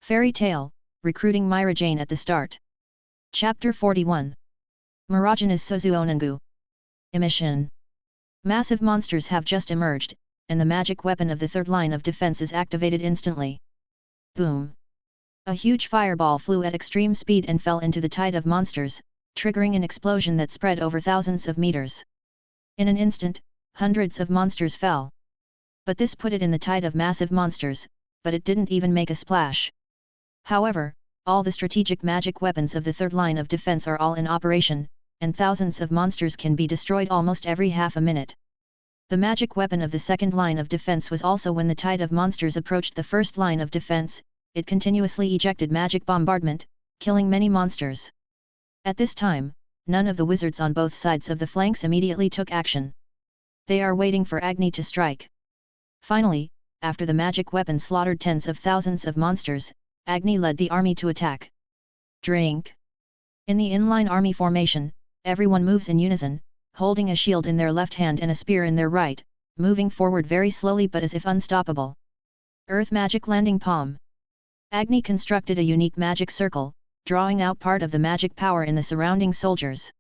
Fairy Tale, Recruiting Mirajane at the Start. Chapter 41. Mirajane is Suzuonangu. Emission. Massive monsters have just emerged, and the magic weapon of the third line of defense is activated instantly. Boom! A huge fireball flew at extreme speed and fell into the tide of monsters, triggering an explosion that spread over thousands of meters. In an instant, hundreds of monsters fell. But this put it in the tide of massive monsters, but it didn't even make a splash. However, all the strategic magic weapons of the third line of defense are all in operation, and thousands of monsters can be destroyed almost every half a minute. The magic weapon of the second line of defense was also when the tide of monsters approached the first line of defense, it continuously ejected magic bombardment, killing many monsters. At this time, none of the wizards on both sides of the flanks immediately took action. They are waiting for Agni to strike. Finally, after the magic weapon slaughtered tens of thousands of monsters, Agni led the army to attack. Drink. In the inline army formation, everyone moves in unison, holding a shield in their left hand and a spear in their right, moving forward very slowly but as if unstoppable. Earth Magic Landing Palm. Agni constructed a unique magic circle, drawing out part of the magic power in the surrounding soldiers.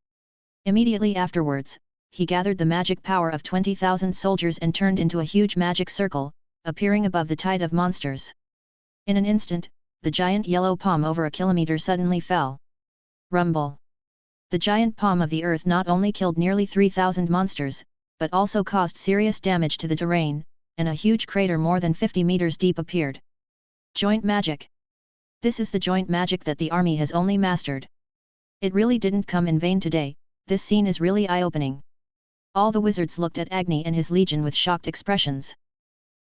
Immediately afterwards, he gathered the magic power of 20,000 soldiers and turned into a huge magic circle, appearing above the tide of monsters. In an instant, the giant yellow palm over a kilometer suddenly fell. Rumble. The giant palm of the earth not only killed nearly 3,000 monsters, but also caused serious damage to the terrain, and a huge crater more than 50 meters deep appeared. Joint magic. This is the joint magic that the army has only mastered. It really didn't come in vain today. This scene is really eye-opening. All the wizards looked at Agni and his legion with shocked expressions.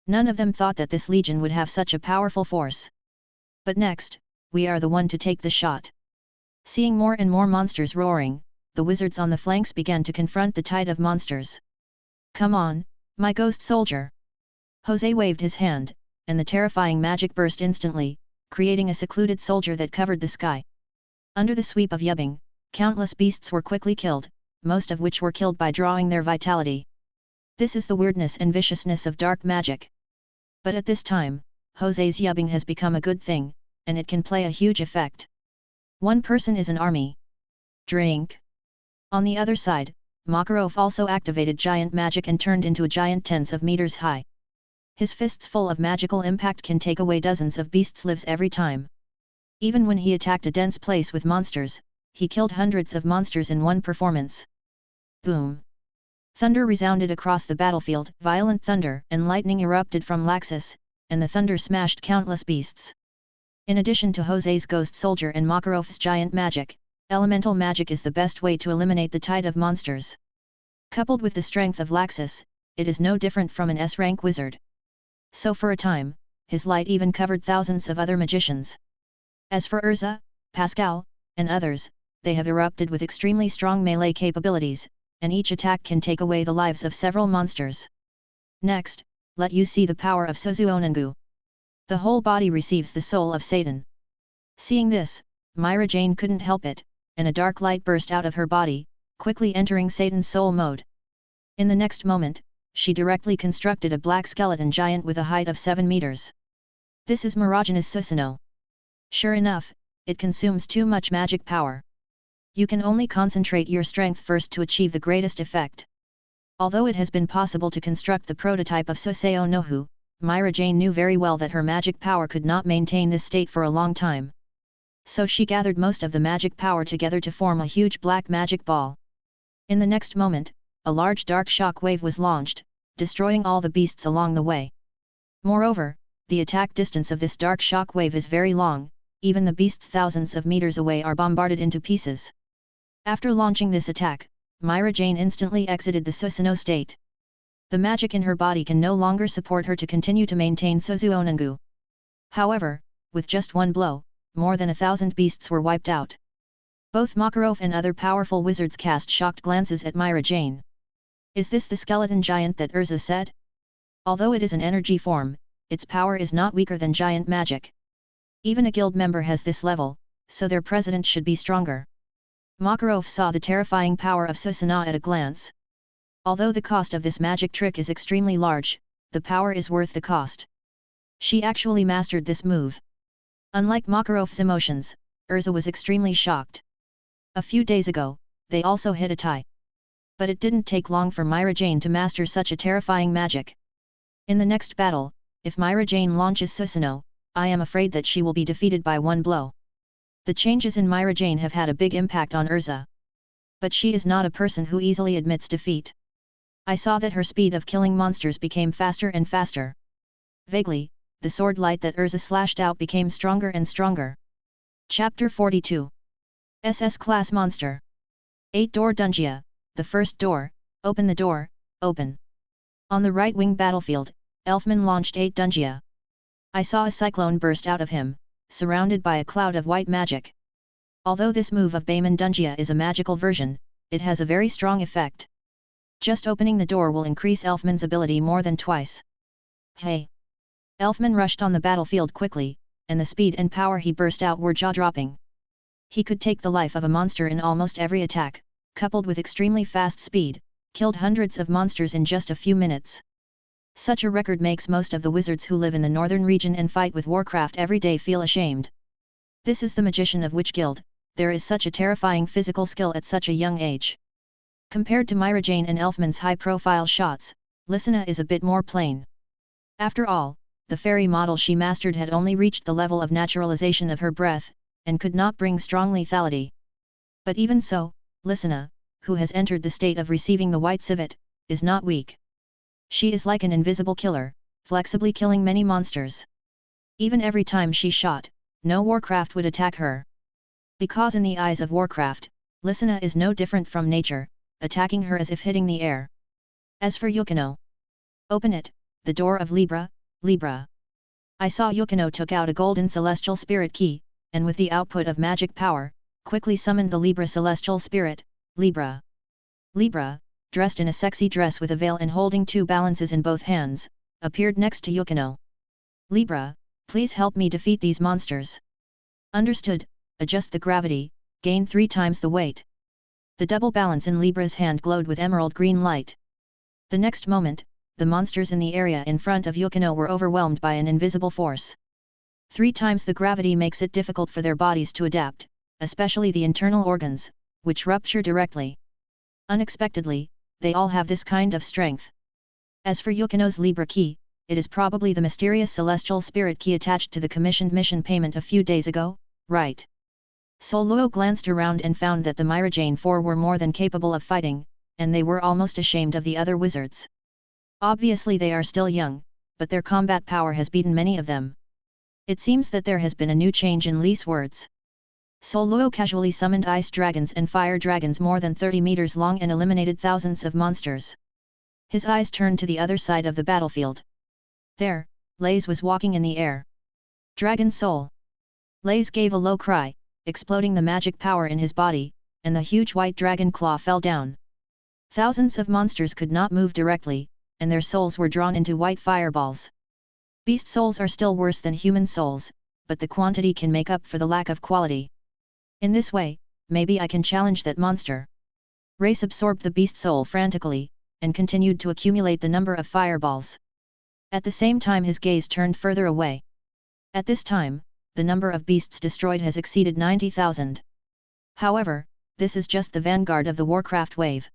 None of them thought that this legion would have such a powerful force. But next, we are the one to take the shot. Seeing more and more monsters roaring, the wizards on the flanks began to confront the tide of monsters. Come on, my ghost soldier! Jose waved his hand, and the terrifying magic burst instantly, creating a secluded soldier that covered the sky. Under the sweep of yubbing, countless beasts were quickly killed, most of which were killed by drawing their vitality. This is the weirdness and viciousness of dark magic. But at this time, Jose's yubbing has become a good thing, and it can play a huge effect. One person is an army. Drink. On the other side, Makarov also activated giant magic and turned into a giant tens of meters high. His fists full of magical impact can take away dozens of beasts' lives every time. Even when he attacked a dense place with monsters, he killed hundreds of monsters in one performance. Boom! Thunder resounded across the battlefield, violent thunder and lightning erupted from Laxus, and the thunder smashed countless beasts. In addition to Jose's ghost soldier and Makarov's giant magic, elemental magic is the best way to eliminate the tide of monsters. Coupled with the strength of Laxus, it is no different from an S-rank wizard. So for a time, his light even covered thousands of other magicians. As for Urza, Pascal, and others, they have erupted with extremely strong melee capabilities, and each attack can take away the lives of several monsters. Next, let you see the power of Suzuonangu. The whole body receives the soul of Satan. Seeing this, Mirajane couldn't help it, and a dark light burst out of her body, quickly entering Satan's soul mode. In the next moment, she directly constructed a black skeleton giant with a height of 7 meters. This is Mirajane's Susanoo. Sure enough, it consumes too much magic power. You can only concentrate your strength first to achieve the greatest effect. Although it has been possible to construct the prototype of Susanoo, Mirajane knew very well that her magic power could not maintain this state for a long time. So she gathered most of the magic power together to form a huge black magic ball. In the next moment, a large dark shock wave was launched, destroying all the beasts along the way. Moreover, the attack distance of this dark shock wave is very long, even the beasts thousands of meters away are bombarded into pieces. After launching this attack, Mirajane instantly exited the Susanoo state. The magic in her body can no longer support her to continue to maintain Suzuonangu. However, with just one blow, more than 1,000 beasts were wiped out. Both Makarov and other powerful wizards cast shocked glances at Mirajane. Is this the skeleton giant that Urza said? Although it is an energy form, its power is not weaker than giant magic. Even a guild member has this level, so their president should be stronger. Makarov saw the terrifying power of Susanoo at a glance. Although the cost of this magic trick is extremely large, the power is worth the cost. She actually mastered this move. Unlike Makarov's emotions, Urza was extremely shocked. A few days ago, they also hit a tie. But it didn't take long for Mirajane to master such a terrifying magic. In the next battle, if Mirajane launches Susanoo, I am afraid that she will be defeated by one blow. The changes in Mirajane have had a big impact on Urza. But she is not a person who easily admits defeat. I saw that her speed of killing monsters became faster and faster. Vaguely, the sword light that Urza slashed out became stronger and stronger. Chapter 42 SS Class Monster 8-Door Dungia, the first door, open the door, open. On the right wing battlefield, Elfman launched 8 Dungia. I saw a cyclone burst out of him, surrounded by a cloud of white magic. Although this move of Bayman Dungia is a magical version, it has a very strong effect. Just opening the door will increase Elfman's ability more than twice. Hey! Elfman rushed on the battlefield quickly, and the speed and power he burst out were jaw-dropping. He could take the life of a monster in almost every attack, coupled with extremely fast speed, killed hundreds of monsters in just a few minutes. Such a record makes most of the wizards who live in the northern region and fight with Warcraft every day feel ashamed. This is the magician of which guild, there is such a terrifying physical skill at such a young age. Compared to Mirajane and Elfman's high-profile shots, Lysina is a bit more plain. After all, the fairy model she mastered had only reached the level of naturalization of her breath, and could not bring strong lethality. But even so, Lysina, who has entered the state of receiving the white civet, is not weak. She is like an invisible killer, flexibly killing many monsters. Even every time she shot, no Warcraft would attack her. Because in the eyes of Warcraft, Lysina is no different from nature, attacking her as if hitting the air. As for Yukino, open it, the door of Libra, Libra. I saw Yukino took out a golden celestial spirit key, and with the output of magic power, quickly summoned the Libra celestial spirit, Libra. Libra, dressed in a sexy dress with a veil and holding 2 balances in both hands, appeared next to Yukino. Libra, please help me defeat these monsters. Understood, adjust the gravity, gain 3 times the weight. The double balance in Libra's hand glowed with emerald green light. The next moment, the monsters in the area in front of Yukino were overwhelmed by an invisible force. 3 times the gravity makes it difficult for their bodies to adapt, especially the internal organs, which rupture directly. Unexpectedly, they all have this kind of strength. As for Yukino's Libra key, it is probably the mysterious celestial spirit key attached to the commissioned mission payment a few days ago, right? Soluo glanced around and found that the Mirajane 4 were more than capable of fighting, and they were almost ashamed of the other wizards. Obviously they are still young, but their combat power has beaten many of them. It seems that there has been a new change in Li's words. Soluo casually summoned ice dragons and fire dragons more than 30 meters long and eliminated thousands of monsters. His eyes turned to the other side of the battlefield. There, Lays was walking in the air. Dragon Soul! Lays gave a low cry, exploding the magic power in his body, and the huge white dragon claw fell down. Thousands of monsters could not move directly, and their souls were drawn into white fireballs. Beast souls are still worse than human souls, but the quantity can make up for the lack of quality. In this way, maybe I can challenge that monster. Race absorbed the beast soul frantically, and continued to accumulate the number of fireballs. At the same time his gaze turned further away. At this time, the number of beasts destroyed has exceeded 90,000. However, this is just the vanguard of the Warcraft wave.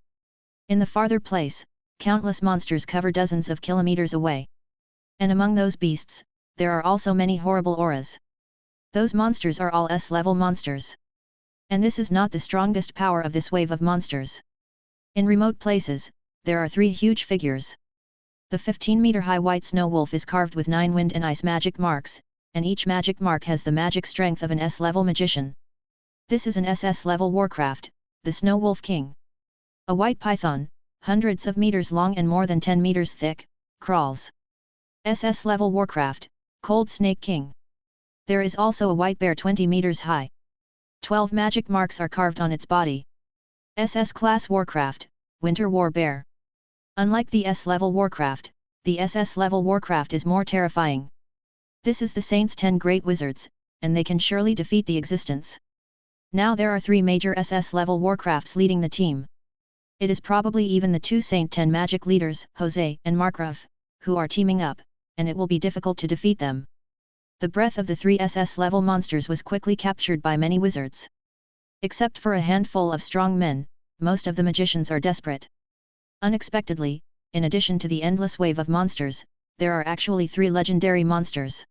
In the farther place, countless monsters cover dozens of kilometers away. And among those beasts, there are also many horrible auras. Those monsters are all S-level monsters. And this is not the strongest power of this wave of monsters. In remote places, there are 3 huge figures. The 15-meter-high white snow wolf is carved with 9 wind and ice magic marks, and each magic mark has the magic strength of an S-level magician. This is an SS-level Warcraft, the Snow Wolf King. A white python, hundreds of meters long and more than 10 meters thick, crawls. SS-level Warcraft, Cold Snake King. There is also a white bear 20 meters high. 12 magic marks are carved on its body. SS-class Warcraft, Winter War Bear. Unlike the S-level Warcraft, the SS-level Warcraft is more terrifying. This is the Saints' 10 Great Wizards, and they can surely defeat the existence. Now there are 3 major SS-level Warcrafts leading the team. It is probably even the 2 Saint 10 magic leaders, Jose and Markov, who are teaming up, and it will be difficult to defeat them. The breath of the 3 SS level monsters was quickly captured by many wizards. Except for a handful of strong men, most of the magicians are desperate. Unexpectedly, in addition to the endless wave of monsters, there are actually 3 legendary monsters.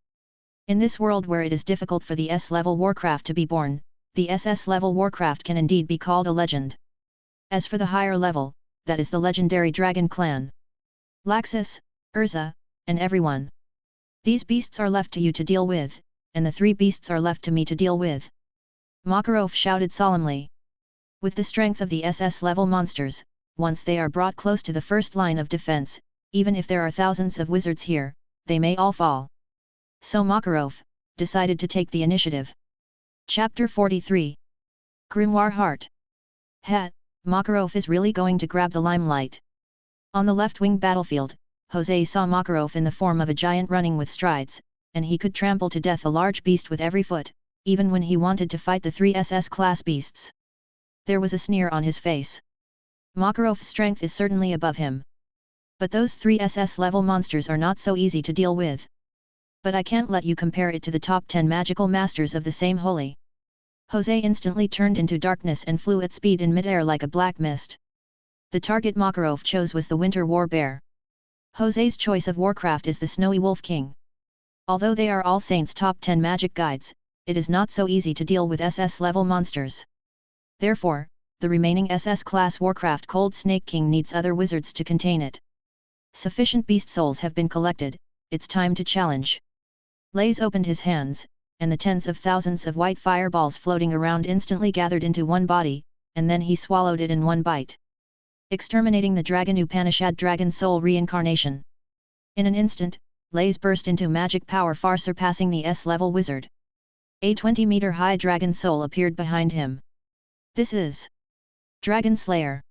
In this world where it is difficult for the S-level warcraft to be born, the SS-level warcraft can indeed be called a legend. As for the higher level, that is the legendary dragon clan. Laxus, Urza, and everyone. These beasts are left to you to deal with, and the 3 beasts are left to me to deal with. Makarov shouted solemnly. With the strength of the SS-level monsters, once they are brought close to the first line of defense, even if there are thousands of wizards here, they may all fall. So Makarov decided to take the initiative. Chapter 43. Grimoire Heart. Makarov is really going to grab the limelight. On the left-wing battlefield, Jose saw Makarov in the form of a giant running with strides, and he could trample to death a large beast with every foot, even when he wanted to fight the 3 SS-class beasts. There was a sneer on his face. Makarov's strength is certainly above him. But those 3 SS-level monsters are not so easy to deal with. But I can't let you compare it to the top 10 magical masters of the same holy. Jose instantly turned into darkness and flew at speed in midair like a black mist. The target Makarov chose was the Winter War Bear. Jose's choice of warcraft is the Snowy Wolf King. Although they are All Saints' top 10 magic guides, it is not so easy to deal with SS-level monsters. Therefore, the remaining SS-class warcraft Cold Snake King needs other wizards to contain it. Sufficient beast souls have been collected, it's time to challenge. Lays opened his hands, and the tens of thousands of white fireballs floating around instantly gathered into one body, and then he swallowed it in one bite. Exterminating the Dragon Upanishad Dragon Soul Reincarnation. In an instant, Lays burst into magic power far surpassing the S-level wizard. A 20-meter-high dragon soul appeared behind him. This is Dragon Slayer.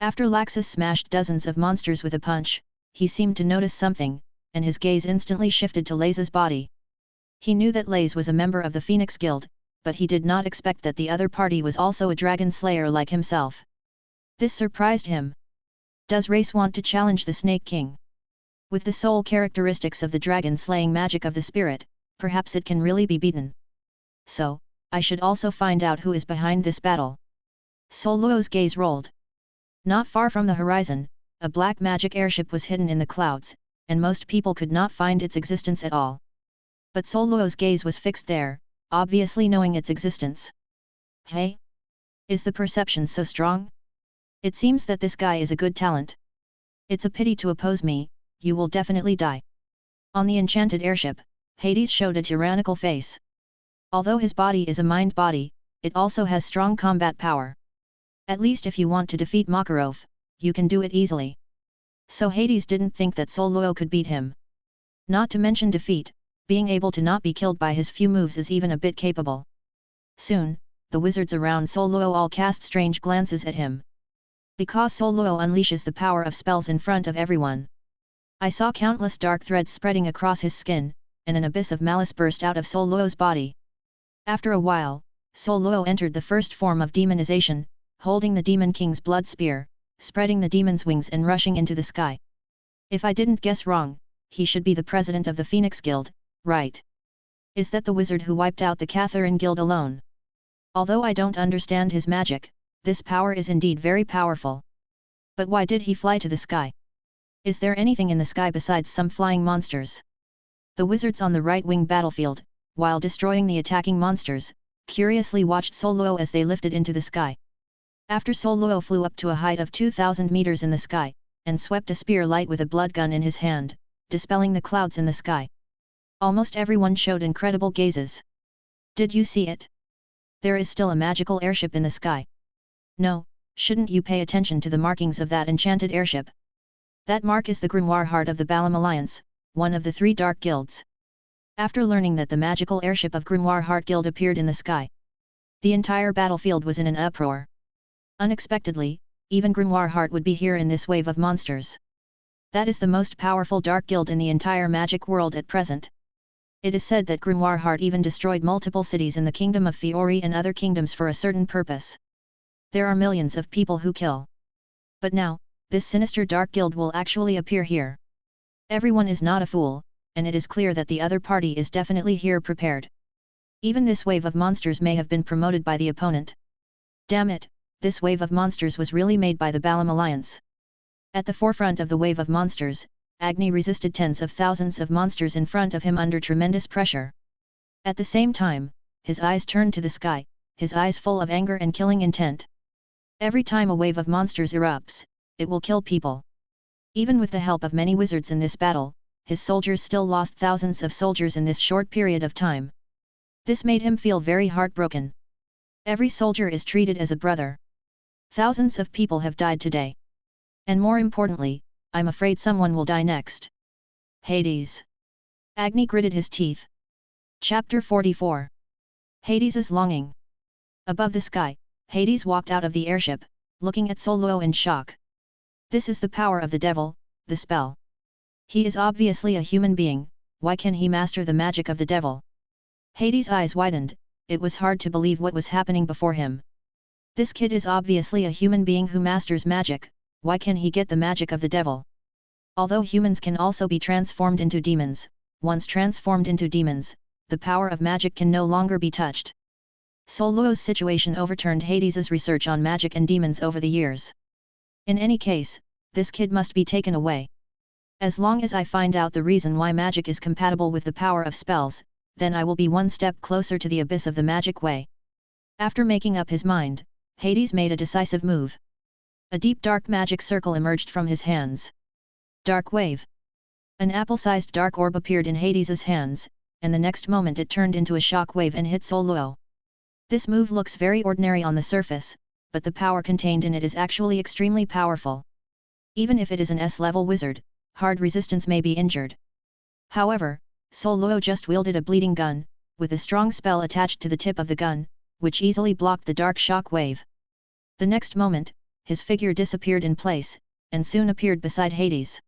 After Laxus smashed dozens of monsters with a punch, he seemed to notice something, and his gaze instantly shifted to Lays' body. He knew that Lays was a member of the Phoenix Guild, but he did not expect that the other party was also a dragon slayer like himself. This surprised him. Does Race want to challenge the Snake King? With the soul characteristics of the dragon-slaying magic of the spirit, perhaps it can really be beaten. So, I should also find out who is behind this battle. Sol Luo's gaze rolled. Not far from the horizon, a black magic airship was hidden in the clouds, and most people could not find its existence at all. But Sol Luo's gaze was fixed there, obviously knowing its existence. Hey? Is the perception so strong? It seems that this guy is a good talent. It's a pity to oppose me, you will definitely die. On the enchanted airship, Hades showed a tyrannical face. Although his body is a mind body, it also has strong combat power. At least if you want to defeat Makarov, you can do it easily. So Hades didn't think that Sol Luo could beat him. Not to mention defeat, being able to not be killed by his few moves is even a bit capable. Soon, the wizards around Sol Luo all cast strange glances at him. Because Sol Luo unleashes the power of spells in front of everyone. I saw countless dark threads spreading across his skin, and an abyss of malice burst out of Sol Luo's body. After a while, Sol Luo entered the first form of demonization, holding the Demon King's blood spear, spreading the demon's wings and rushing into the sky. If I didn't guess wrong, he should be the president of the Phoenix Guild, right? Is that the wizard who wiped out the Catherine Guild alone? Although I don't understand his magic, this power is indeed very powerful. But why did he fly to the sky? Is there anything in the sky besides some flying monsters? The wizards on the right-wing battlefield, while destroying the attacking monsters, curiously watched Sol Luo as they lifted into the sky. After Sol Luo flew up to a height of 2,000 meters in the sky, and swept a spear light with a blood gun in his hand, dispelling the clouds in the sky. Almost everyone showed incredible gazes. Did you see it? There is still a magical airship in the sky. No, shouldn't you pay attention to the markings of that enchanted airship? That mark is the Grimoire Heart of the Balam Alliance, one of the 3 dark guilds. After learning that the magical airship of Grimoire Heart Guild appeared in the sky, the entire battlefield was in an uproar. Unexpectedly, even Grimoire Heart would be here in this wave of monsters. That is the most powerful dark guild in the entire magic world at present. It is said that Grimoire Heart even destroyed multiple cities in the kingdom of Fiori and other kingdoms for a certain purpose. There are millions of people who kill. But now, this sinister dark guild will actually appear here. Everyone is not a fool, and it is clear that the other party is definitely here prepared. Even this wave of monsters may have been promoted by the opponent. Damn it, this wave of monsters was really made by the Balam Alliance. At the forefront of the wave of monsters, Agni resisted tens of thousands of monsters in front of him under tremendous pressure. At the same time, his eyes turned to the sky, his eyes full of anger and killing intent. Every time a wave of monsters erupts, it will kill people. Even with the help of many wizards in this battle, his soldiers still lost thousands of soldiers in this short period of time. This made him feel very heartbroken. Every soldier is treated as a brother. Thousands of people have died today. And more importantly, I'm afraid someone will die next. Hades. Agni gritted his teeth. Chapter 44. Hades' longing. Above the sky, Hades walked out of the airship, looking at Soluo in shock. This is the power of the devil, the spell. He is obviously a human being, why can he master the magic of the devil? Hades' eyes widened, it was hard to believe what was happening before him. This kid is obviously a human being who masters magic, why can he get the magic of the devil? Although humans can also be transformed into demons, once transformed into demons, the power of magic can no longer be touched. Soluo's situation overturned Hades' research on magic and demons over the years. In any case, this kid must be taken away. As long as I find out the reason why magic is compatible with the power of spells, then I will be one step closer to the abyss of the magic way. After making up his mind, Hades made a decisive move. A deep dark magic circle emerged from his hands. Dark wave. An apple-sized dark orb appeared in Hades' hands, and the next moment it turned into a shock wave and hit Soluo. This move looks very ordinary on the surface, but the power contained in it is actually extremely powerful. Even if it is an S-level wizard, hard resistance may be injured. However, Soluo just wielded a bleeding gun, with a strong spell attached to the tip of the gun, which easily blocked the dark shock wave. The next moment, his figure disappeared in place, and soon appeared beside Hades.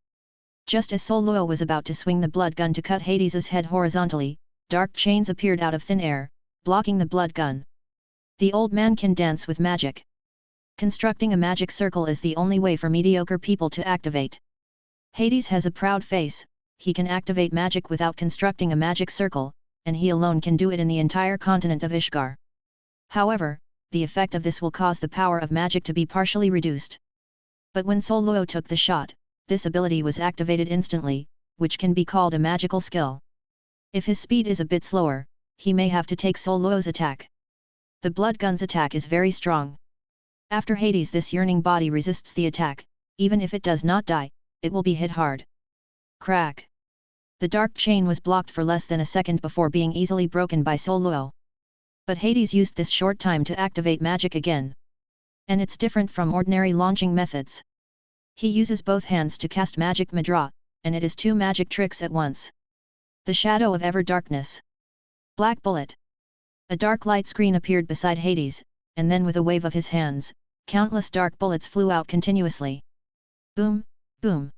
Just as Soluo was about to swing the blood gun to cut Hades' head horizontally, dark chains appeared out of thin air, blocking the blood gun. The old man can dance with magic. Constructing a magic circle is the only way for mediocre people to activate. Hades has a proud face, he can activate magic without constructing a magic circle, and he alone can do it in the entire continent of Ishgar. However, the effect of this will cause the power of magic to be partially reduced. But when Soluo took the shot, this ability was activated instantly, which can be called a magical skill. If his speed is a bit slower, he may have to take Soluo's attack. The blood gun's attack is very strong. After Hades, this yearning body resists the attack, even if it does not die, it will be hit hard. Crack! The dark chain was blocked for less than a second before being easily broken by Soluo. But Hades used this short time to activate magic again. And it's different from ordinary launching methods. He uses both hands to cast magic Madra, and it is two magic tricks at once. The shadow of ever darkness. Black bullet. A dark light screen appeared beside Hades, and then with a wave of his hands, countless dark bullets flew out continuously. Boom, boom.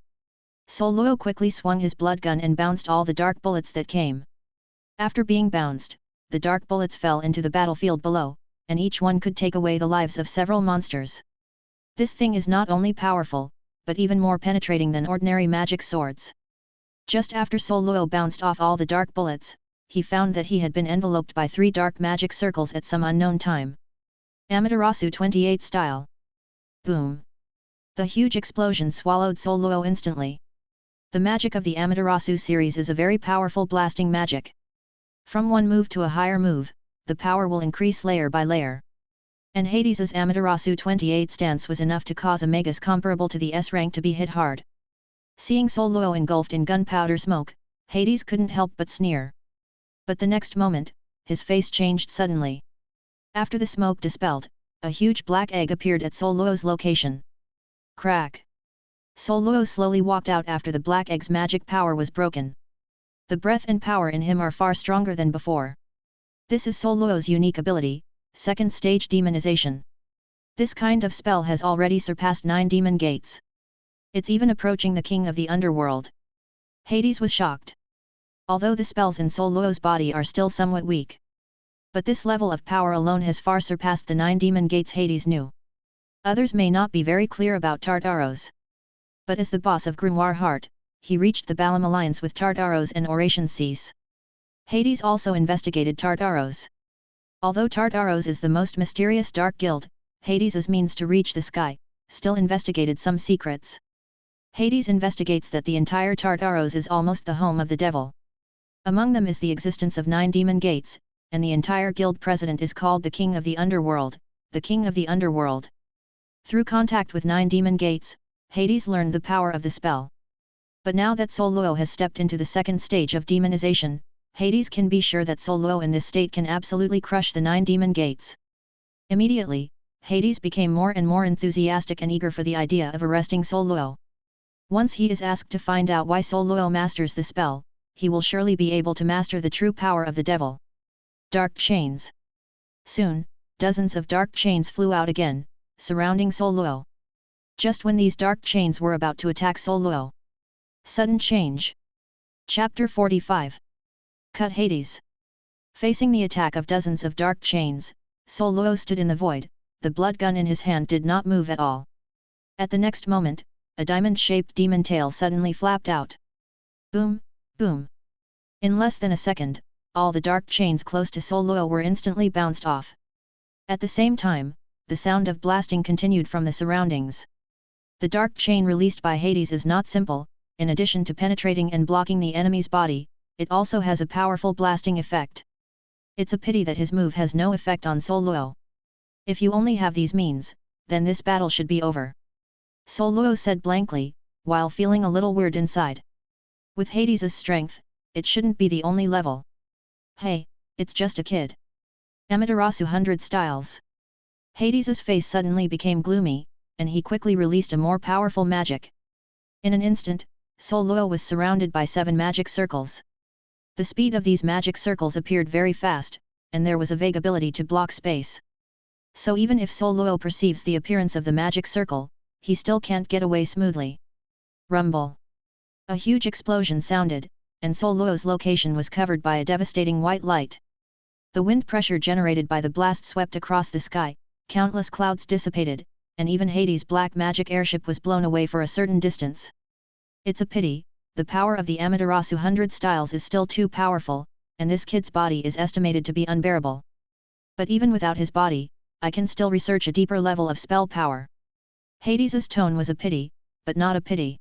Soluo quickly swung his blood gun and bounced all the dark bullets that came. After being bounced, the dark bullets fell into the battlefield below, and each one could take away the lives of several monsters. This thing is not only powerful, but even more penetrating than ordinary magic swords. Just after Soluo bounced off all the dark bullets, he found that he had been enveloped by 3 dark magic circles at some unknown time. Amaterasu 28 style. Boom! The huge explosion swallowed Soluo instantly. The magic of the Amaterasu series is a very powerful blasting magic. From one move to a higher move, the power will increase layer by layer. And Hades' Amaterasu 28 stance was enough to cause a Magus comparable to the S rank to be hit hard. Seeing Soluo engulfed in gunpowder smoke, Hades couldn't help but sneer. But the next moment, his face changed suddenly. After the smoke dispelled, a huge black egg appeared at Soluo's location. Crack! Soluo slowly walked out after the black egg's magic power was broken. The breath and power in him are far stronger than before. This is Soluo's unique ability, second stage demonization. This kind of spell has already surpassed 9 demon gates. It's even approaching the king of the underworld. Hades was shocked. Although the spells in Soluo's body are still somewhat weak. But this level of power alone has far surpassed the 9 demon gates Hades knew. Others may not be very clear about Tartaros. But as the boss of Grimoire Heart, he reached the Balam alliance with Tartaros and Oration Seas. Hades also investigated Tartaros. Although Tartaros is the most mysterious dark guild, Hades' means to reach the sky, still investigated some secrets. Hades investigates that the entire Tartaros is almost the home of the devil. Among them is the existence of 9 demon gates, and the entire guild president is called the King of the Underworld, the King of the Underworld. Through contact with 9 demon gates, Hades learned the power of the spell. But now that Soul Luo has stepped into the second stage of demonization, Hades can be sure that Soul Luo in this state can absolutely crush the 9 demon gates. Immediately, Hades became more and more enthusiastic and eager for the idea of arresting Soul Luo. Once he is asked to find out why Soul Luo masters the spell, he will surely be able to master the true power of the devil. Dark chains. Soon, dozens of dark chains flew out again, surrounding Soul Luo. Just when these dark chains were about to attack Soul Luo. Sudden change. Chapter 45. Cut Hades. Facing the attack of dozens of dark chains, Soul Luo stood in the void, the blood gun in his hand did not move at all. At the next moment, a diamond-shaped demon tail suddenly flapped out. Boom, boom. In less than a second, all the dark chains close to Soul Luo were instantly bounced off. At the same time, the sound of blasting continued from the surroundings. The dark chain released by Hades is not simple, in addition to penetrating and blocking the enemy's body, it also has a powerful blasting effect. It's a pity that his move has no effect on Soul Luo. If you only have these means, then this battle should be over. Soul Luo said blankly, while feeling a little weird inside. With Hades' strength, it shouldn't be the only level. Hey, it's just a kid. Amaterasu 100 styles. Hades' face suddenly became gloomy, and he quickly released a more powerful magic. In an instant, Soul Luo was surrounded by 7 magic circles. The speed of these magic circles appeared very fast, and there was a vague ability to block space. So even if Soul Luo perceives the appearance of the magic circle, he still can't get away smoothly. Rumble. A huge explosion sounded, and Soul Luo's location was covered by a devastating white light. The wind pressure generated by the blast swept across the sky, countless clouds dissipated, and even Hades' black magic airship was blown away for a certain distance. It's a pity, the power of the Amaterasu 100 styles is still too powerful, and this kid's body is estimated to be unbearable. But even without his body, I can still research a deeper level of spell power. Hades' tone was a pity, but not a pity.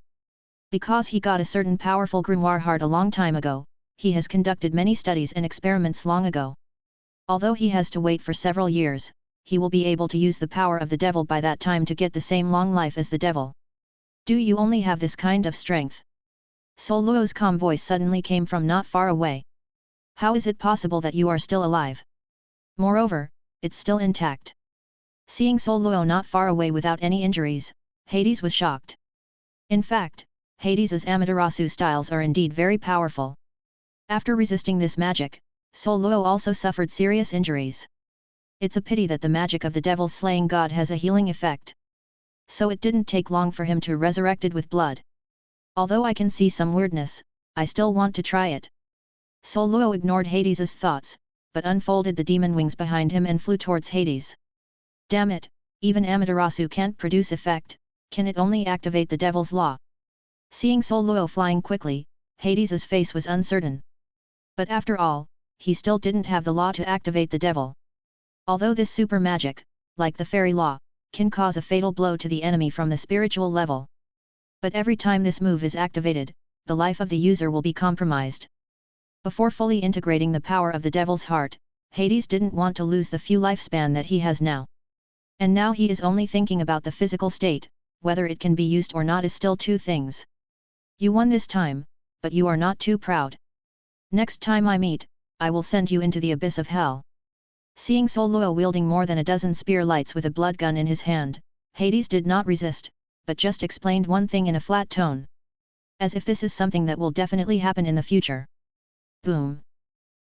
Because he got a certain powerful grimoire heart a long time ago, he has conducted many studies and experiments long ago. Although he has to wait for several years, he will be able to use the power of the devil by that time to get the same long life as the devil. Do you only have this kind of strength? Soul Luo's calm voice suddenly came from not far away. How is it possible that you are still alive? Moreover, it's still intact. Seeing Soul Luo not far away without any injuries, Hades was shocked. In fact, Hades' Amaterasu styles are indeed very powerful. After resisting this magic, Soul Luo also suffered serious injuries. It's a pity that the magic of the devil's slaying god has a healing effect. So it didn't take long for him to resurrected with blood. Although I can see some weirdness, I still want to try it. Soul Luo ignored Hades' thoughts, but unfolded the demon wings behind him and flew towards Hades. Damn it, even Amaterasu can't produce effect, can it only activate the devil's law? Seeing Soul Luo flying quickly, Hades' face was uncertain. But after all, he still didn't have the law to activate the devil. Although this super magic, like the fairy law, can cause a fatal blow to the enemy from the spiritual level. But every time this move is activated, the life of the user will be compromised. Before fully integrating the power of the devil's heart, Hades didn't want to lose the few lifespan that he has now. And now he is only thinking about the physical state, whether it can be used or not is still 2 things. You won this time, but you are not too proud. Next time I meet, I will send you into the abyss of hell. Seeing Soul Luo wielding more than a dozen spear lights with a blood gun in his hand, Hades did not resist, but just explained one thing in a flat tone. As if this is something that will definitely happen in the future. Boom!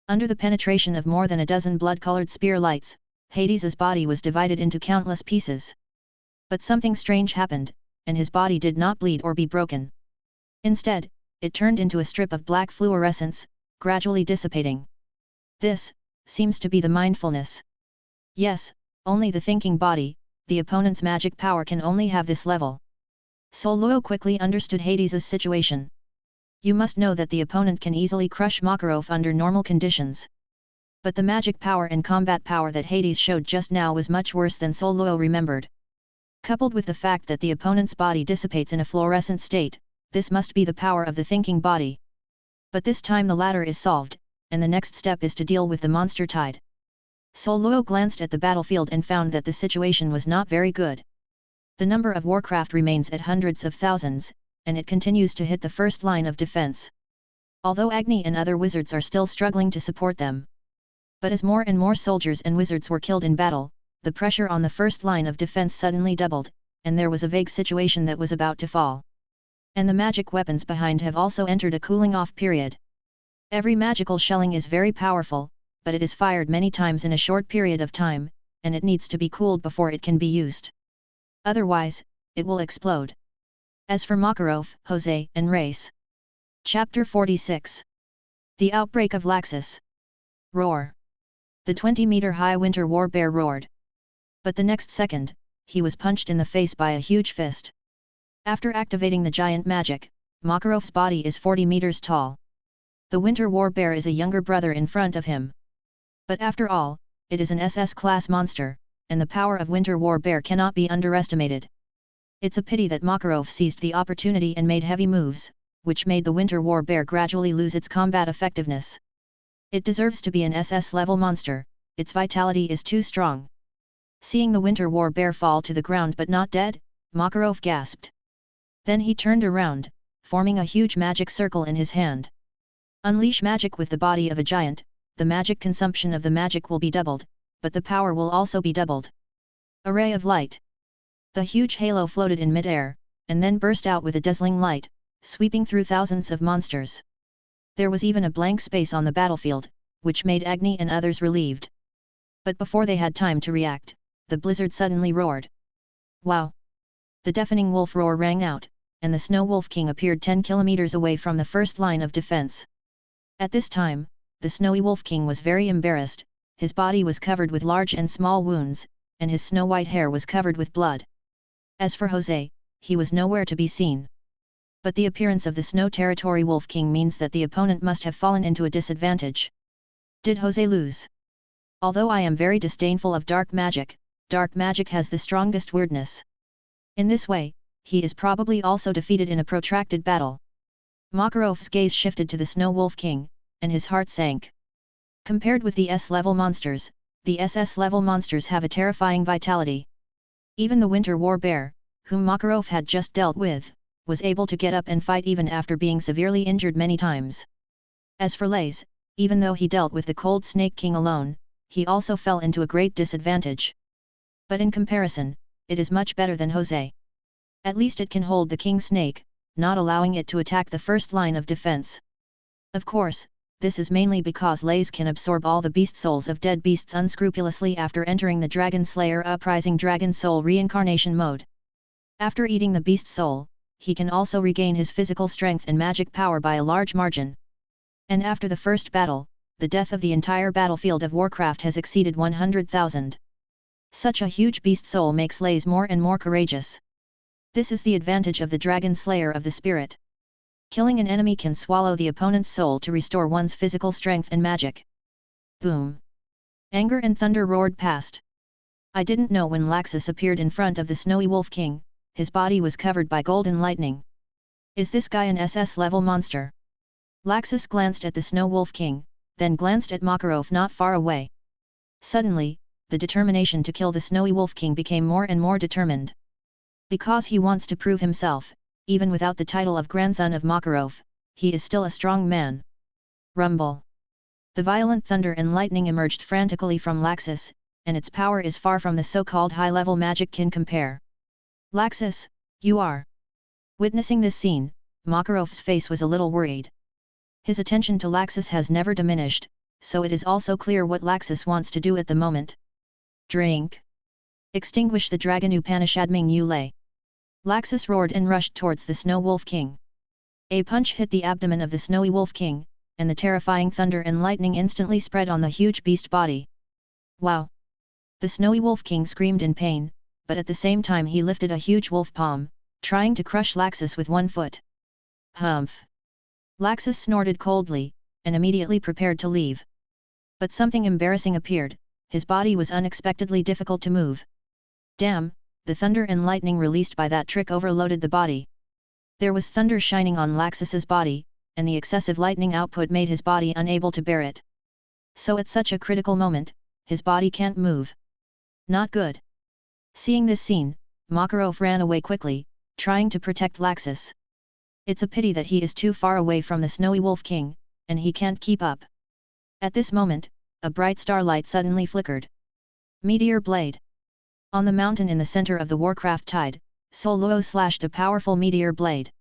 Under the penetration of more than a dozen blood-colored spear lights, Hades' body was divided into countless pieces. But something strange happened, and his body did not bleed or be broken. Instead, it turned into a strip of black fluorescence, gradually dissipating. This seems to be the mindfulness. Yes, only the thinking body, the opponent's magic power can only have this level. Soul Luo quickly understood Hades' situation. You must know that the opponent can easily crush Makarov under normal conditions. But the magic power and combat power that Hades showed just now was much worse than Sol Luo remembered. Coupled with the fact that the opponent's body dissipates in a fluorescent state, this must be the power of the thinking body. But this time the latter is solved, and the next step is to deal with the monster tide. Sol Luo glanced at the battlefield and found that the situation was not very good. The number of warcraft remains at hundreds of thousands, and it continues to hit the first line of defense. Although Agni and other wizards are still struggling to support them. But as more and more soldiers and wizards were killed in battle, the pressure on the first line of defense suddenly doubled, and there was a vague situation that was about to fall. And the magic weapons behind have also entered a cooling off period. Every magical shelling is very powerful, but it is fired many times in a short period of time, and it needs to be cooled before it can be used. Otherwise, it will explode. As for Makarov, Jose, and Race. Chapter 46. The Outbreak of Laxus. Roar. The 20-meter-high winter war bear roared. But the next second, he was punched in the face by a huge fist. After activating the giant magic, Makarov's body is 40 meters tall. The winter war bear is a younger brother in front of him. But after all, it is an SS-class monster, and the power of winter war bear cannot be underestimated. It's a pity that Makarov seized the opportunity and made heavy moves, which made the winter war bear gradually lose its combat effectiveness. It deserves to be an SS-level monster, its vitality is too strong. Seeing the winter war bear fall to the ground but not dead, Makarov gasped. Then he turned around, forming a huge magic circle in his hand. Unleash magic with the body of a giant, the magic consumption of the magic will be doubled, but the power will also be doubled. A ray of light. The huge halo floated in mid-air, and then burst out with a dazzling light, sweeping through thousands of monsters. There was even a blank space on the battlefield, which made Agni and others relieved. But before they had time to react, the blizzard suddenly roared. Wow! The deafening wolf roar rang out, and the Snow Wolf King appeared 10 kilometers away from the first line of defense. At this time, the Snowy Wolf King was very embarrassed, his body was covered with large and small wounds, and his snow-white hair was covered with blood. As for Jose, he was nowhere to be seen. But the appearance of the Snow Territory Wolf King means that the opponent must have fallen into a disadvantage. Did Jose lose? Although I am very disdainful of dark magic has the strongest weirdness. In this way, he is probably also defeated in a protracted battle. Makarov's gaze shifted to the Snow Wolf King, and his heart sank. Compared with the S-level monsters, the SS-level monsters have a terrifying vitality. Even the Winter War Bear, whom Makarov had just dealt with, was able to get up and fight even after being severely injured many times. As for Lays, even though he dealt with the Cold Snake King alone, he also fell into a great disadvantage. But in comparison, it is much better than Jose. At least it can hold the King Snake, not allowing it to attack the first line of defense. Of course, this is mainly because Lays can absorb all the beast souls of dead beasts unscrupulously after entering the Dragon Slayer Uprising Dragon Soul reincarnation mode. After eating the beast soul, he can also regain his physical strength and magic power by a large margin. And after the first battle, the death of the entire battlefield of Warcraft has exceeded 100,000. Such a huge beast soul makes Lays more and more courageous. This is the advantage of the Dragon Slayer of the Spirit. Killing an enemy can swallow the opponent's soul to restore one's physical strength and magic. Boom! Anger and thunder roared past. I didn't know when Laxus appeared in front of the Snowy Wolf King, his body was covered by golden lightning. Is this guy an SS-level monster? Laxus glanced at the Snow Wolf King, then glanced at Makarov not far away. Suddenly, the determination to kill the Snowy Wolf King became more and more determined. Because he wants to prove himself, even without the title of grandson of Makarov, he is still a strong man. Rumble. The violent thunder and lightning emerged frantically from Laxus, and its power is far from the so-called high-level magic can compare. Laxus, you are. Witnessing this scene, Makarov's face was a little worried. His attention to Laxus has never diminished, so it is also clear what Laxus wants to do at the moment. Drink. Extinguish the dragon Upanishadming Yulay. Laxus roared and rushed towards the Snow Wolf King. A punch hit the abdomen of the Snowy Wolf King, and the terrifying thunder and lightning instantly spread on the huge beast body. Wow! The Snowy Wolf King screamed in pain, but at the same time he lifted a huge wolf palm, trying to crush Laxus with one foot. Humph! Laxus snorted coldly, and immediately prepared to leave. But something embarrassing appeared, his body was unexpectedly difficult to move. Damn, the thunder and lightning released by that trick overloaded the body. There was thunder shining on Laxus's body, and the excessive lightning output made his body unable to bear it. So at such a critical moment, his body can't move. Not good. Seeing this scene, Makarov ran away quickly, trying to protect Laxus. It's a pity that he is too far away from the Snowy Wolf King, and he can't keep up. At this moment, a bright starlight suddenly flickered. Meteor blade. On the mountain in the center of the Warcraft Tide, Sol Luo slashed a powerful meteor blade.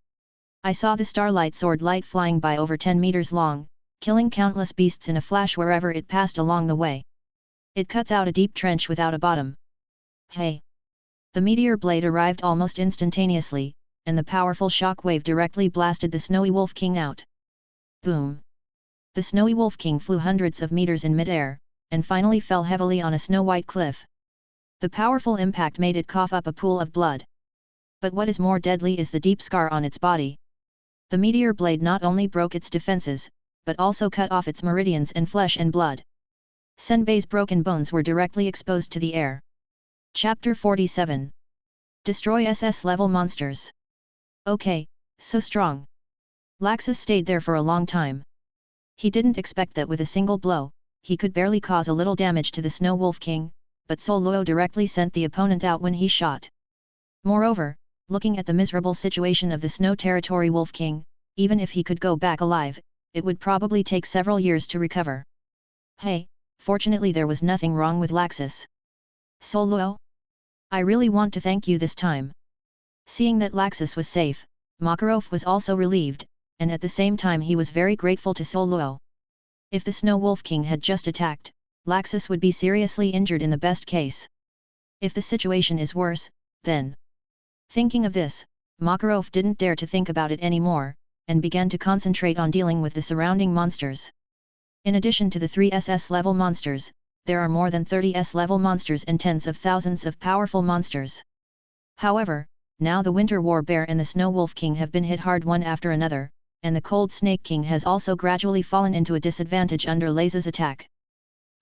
I saw the starlight sword light flying by over 10 meters long, killing countless beasts in a flash wherever it passed along the way. It cuts out a deep trench without a bottom. Hey! The meteor blade arrived almost instantaneously, and the powerful shock wave directly blasted the Snowy Wolf King out. Boom! The Snowy Wolf King flew hundreds of meters in midair, and finally fell heavily on a snow-white cliff. The powerful impact made it cough up a pool of blood. But what is more deadly is the deep scar on its body. The meteor blade not only broke its defenses, but also cut off its meridians and flesh and blood. Senbei's broken bones were directly exposed to the air. Chapter 47. Destroy SS-level monsters. Okay, so strong. Laxus stayed there for a long time. He didn't expect that with a single blow, he could barely cause a little damage to the Snow Wolf King, but Sol Luo directly sent the opponent out when he shot. Moreover, looking at the miserable situation of the Snow Territory Wolf King, even if he could go back alive, it would probably take several years to recover. Hey, fortunately there was nothing wrong with Laxus. Sol Luo? I really want to thank you this time. Seeing that Laxus was safe, Makarov was also relieved, and at the same time he was very grateful to Sol Luo. If the Snow Wolf King had just attacked, Laxus would be seriously injured in the best case. If the situation is worse, then... Thinking of this, Makarov didn't dare to think about it anymore, and began to concentrate on dealing with the surrounding monsters. In addition to the 3 SS-level monsters, there are more than 30 S-level monsters and tens of thousands of powerful monsters. However, now the Winter War Bear and the Snow Wolf King have been hit hard one after another, and the Cold Snake King has also gradually fallen into a disadvantage under Laze's attack.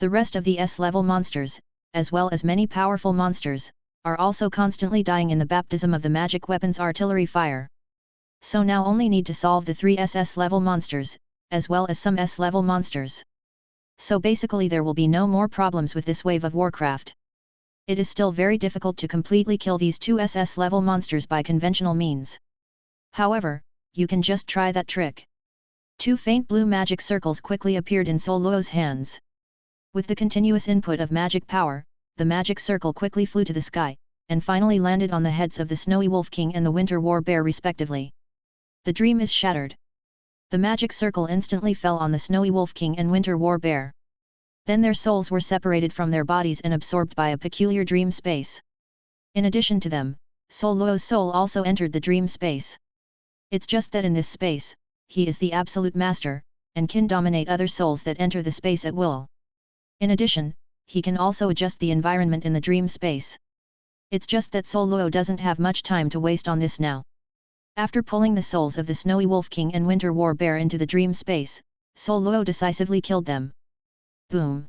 The rest of the S-level monsters, as well as many powerful monsters, are also constantly dying in the baptism of the magic weapon's artillery fire. So now only need to solve the 3 SS-level monsters, as well as some S-level monsters. So basically there will be no more problems with this wave of Warcraft. It is still very difficult to completely kill these 2 SS-level monsters by conventional means. However, you can just try that trick. 2 faint blue magic circles quickly appeared in Sol Luo's hands. With the continuous input of magic power, the magic circle quickly flew to the sky, and finally landed on the heads of the Snowy Wolf King and the Winter War Bear respectively. The dream is shattered. The magic circle instantly fell on the Snowy Wolf King and Winter War Bear. Then their souls were separated from their bodies and absorbed by a peculiar dream space. In addition to them, Sol Luo's soul also entered the dream space. It's just that in this space, he is the absolute master, and can dominate other souls that enter the space at will. In addition, he can also adjust the environment in the dream space. It's just that Sol Luo doesn't have much time to waste on this now. After pulling the souls of the Snowy Wolf King and Winter War Bear into the dream space, Sol Luo decisively killed them. Boom!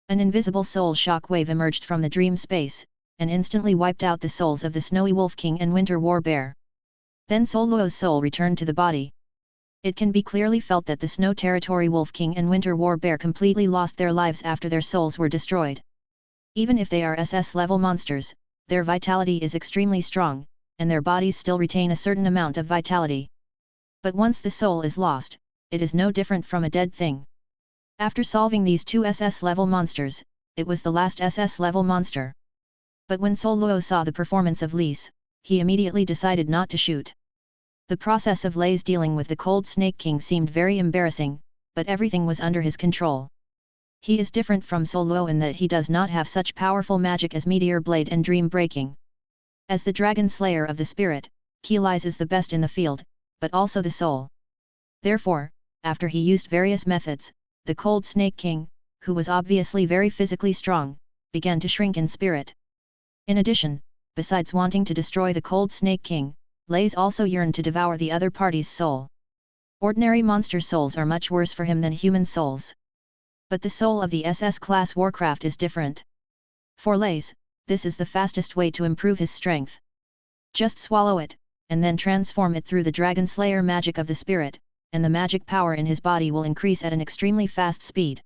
An invisible soul shock wave emerged from the dream space, and instantly wiped out the souls of the Snowy Wolf King and Winter War Bear. Then Sol Luo's soul returned to the body. It can be clearly felt that the Snow Territory Wolf King and Winter War Bear completely lost their lives after their souls were destroyed. Even if they are SS-level monsters, their vitality is extremely strong, and their bodies still retain a certain amount of vitality. But once the soul is lost, it is no different from a dead thing. After solving these 2 SS-level monsters, it was the last SS-level monster. But when Sol Luo saw the performance of Lise, he immediately decided not to shoot. The process of Laze dealing with the Cold Snake King seemed very embarrassing, but everything was under his control. He is different from Sol Luo in that he does not have such powerful magic as Meteor Blade and Dream Breaking. As the Dragon Slayer of the Spirit, Lise is the best in the field, but also the soul. Therefore, after he used various methods, the Cold Snake King, who was obviously very physically strong, began to shrink in spirit. In addition, besides wanting to destroy the Cold Snake King, Laze also yearned to devour the other party's soul. Ordinary monster souls are much worse for him than human souls. But the soul of the SS class warcraft is different. For Lays, this is the fastest way to improve his strength. Just swallow it, and then transform it through the Dragon Slayer magic of the spirit, and the magic power in his body will increase at an extremely fast speed.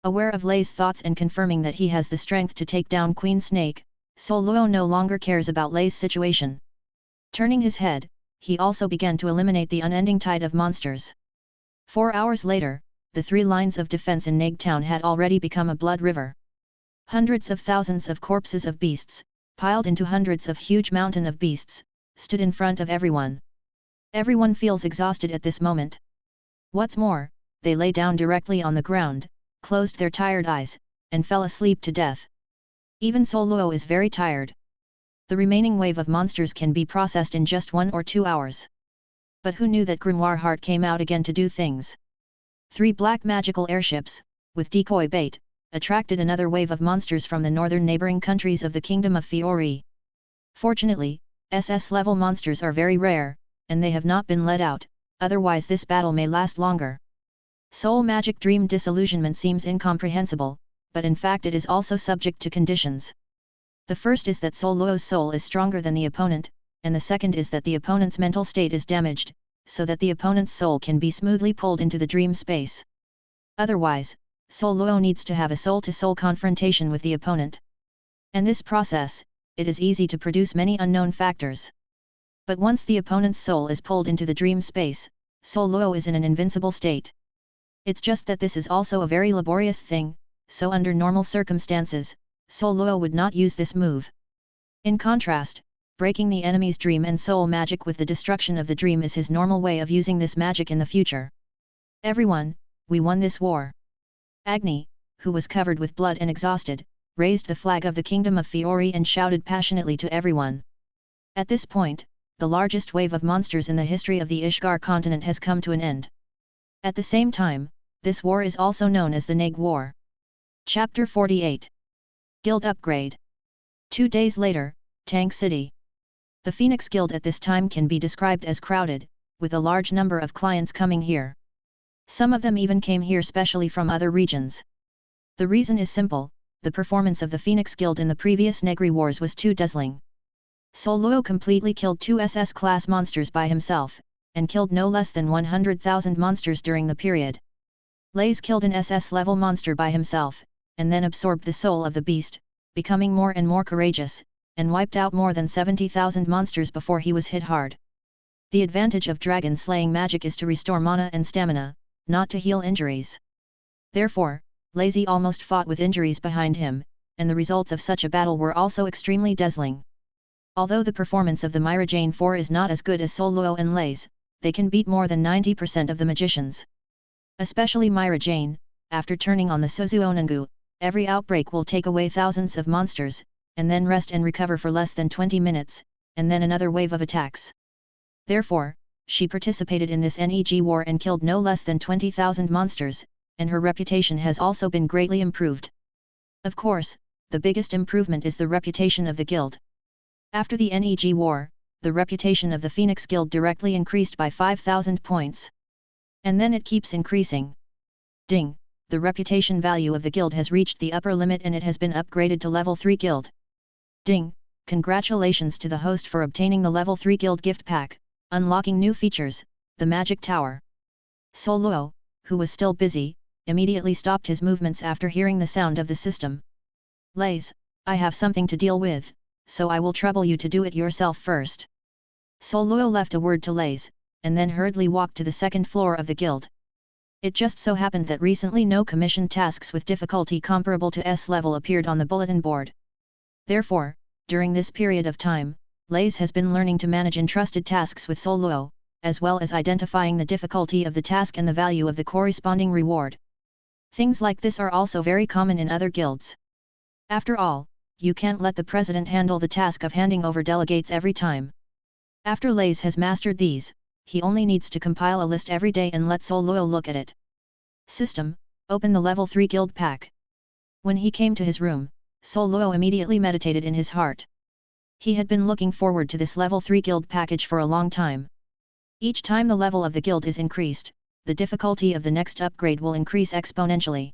Aware of Lay's thoughts and confirming that he has the strength to take down Queen Snake, Sol Luo no longer cares about Lay's situation. Turning his head, he also began to eliminate the unending tide of monsters. 4 hours later, the 3 lines of defense in Neg Town had already become a blood river. Hundreds of thousands of corpses of beasts, piled into hundreds of huge mountain of beasts, stood in front of everyone. Everyone feels exhausted at this moment. What's more, they lay down directly on the ground, closed their tired eyes, and fell asleep to death. Even Sol Luo is very tired. The remaining wave of monsters can be processed in just 1 or 2 hours. But who knew that Grimoire Heart came out again to do things? 3 black magical airships, with decoy bait, attracted another wave of monsters from the northern neighboring countries of the Kingdom of Fiori. Fortunately, SS-level monsters are very rare, and they have not been let out, otherwise this battle may last longer. Soul Magic Dream Disillusionment seems incomprehensible, but in fact it is also subject to conditions. The first is that Sol Luo's soul is stronger than the opponent, and the second is that the opponent's mental state is damaged, so that the opponent's soul can be smoothly pulled into the dream space. Otherwise, Sol Luo needs to have a soul-to-soul confrontation with the opponent. And this process, it is easy to produce many unknown factors. But once the opponent's soul is pulled into the dream space, Sol Luo is in an invincible state. It's just that this is also a very laborious thing, so under normal circumstances, Sol Luo would not use this move. In contrast, breaking the enemy's dream and soul magic with the destruction of the dream is his normal way of using this magic in the future. Everyone, we won this war. Agni, who was covered with blood and exhausted, raised the flag of the Kingdom of Fiori and shouted passionately to everyone. At this point, the largest wave of monsters in the history of the Ishgar continent has come to an end. At the same time, this war is also known as the Neg War. Chapter 48. Guild Upgrade. 2 days later, Tank City. The Phoenix Guild at this time can be described as crowded, with a large number of clients coming here. Some of them even came here specially from other regions. The reason is simple, the performance of the Phoenix Guild in the previous Negri Wars was too dazzling. Sol Luo completely killed 2 SS-class monsters by himself, and killed no less than 100,000 monsters during the period. Lays killed an SS-level monster by himself, and then absorbed the soul of the beast, becoming more and more courageous, and wiped out more than 70,000 monsters before he was hit hard. The advantage of dragon slaying magic is to restore mana and stamina, not to heal injuries. Therefore, Lazy almost fought with injuries behind him, and the results of such a battle were also extremely dazzling. Although the performance of the Mirajane 4 is not as good as Sol Luo and Lays, they can beat more than 90% of the magicians. Especially Mirajane, after turning on the Suzuonangu, every outbreak will take away thousands of monsters, and then rest and recover for less than 20 minutes, and then another wave of attacks. Therefore, she participated in this Neg war and killed no less than 20,000 monsters, and her reputation has also been greatly improved. Of course, the biggest improvement is the reputation of the guild. After the Neg war, the reputation of the Phoenix Guild directly increased by 5,000 points. And then it keeps increasing. Ding! The reputation value of the guild has reached the upper limit and it has been upgraded to level 3 guild. Ding! Congratulations to the host for obtaining the level 3 guild gift pack, unlocking new features, the magic tower. Sol Luo, who was still busy, immediately stopped his movements after hearing the sound of the system. Lays, I have something to deal with, so I will trouble you to do it yourself first. Sol Luo left a word to Lays, and then hurriedly walked to the second floor of the guild. It just so happened that recently no commissioned tasks with difficulty comparable to S level appeared on the bulletin board. Therefore, during this period of time, Lays has been learning to manage entrusted tasks with Sol Luo, as well as identifying the difficulty of the task and the value of the corresponding reward. Things like this are also very common in other guilds. After all, you can't let the president handle the task of handing over delegates every time. After Lays has mastered these, he only needs to compile a list every day and let Sol Luo look at it. System, open the level 3 guild pack. When he came to his room, Sol Luo immediately meditated in his heart. He had been looking forward to this level 3 guild package for a long time. Each time the level of the guild is increased, the difficulty of the next upgrade will increase exponentially.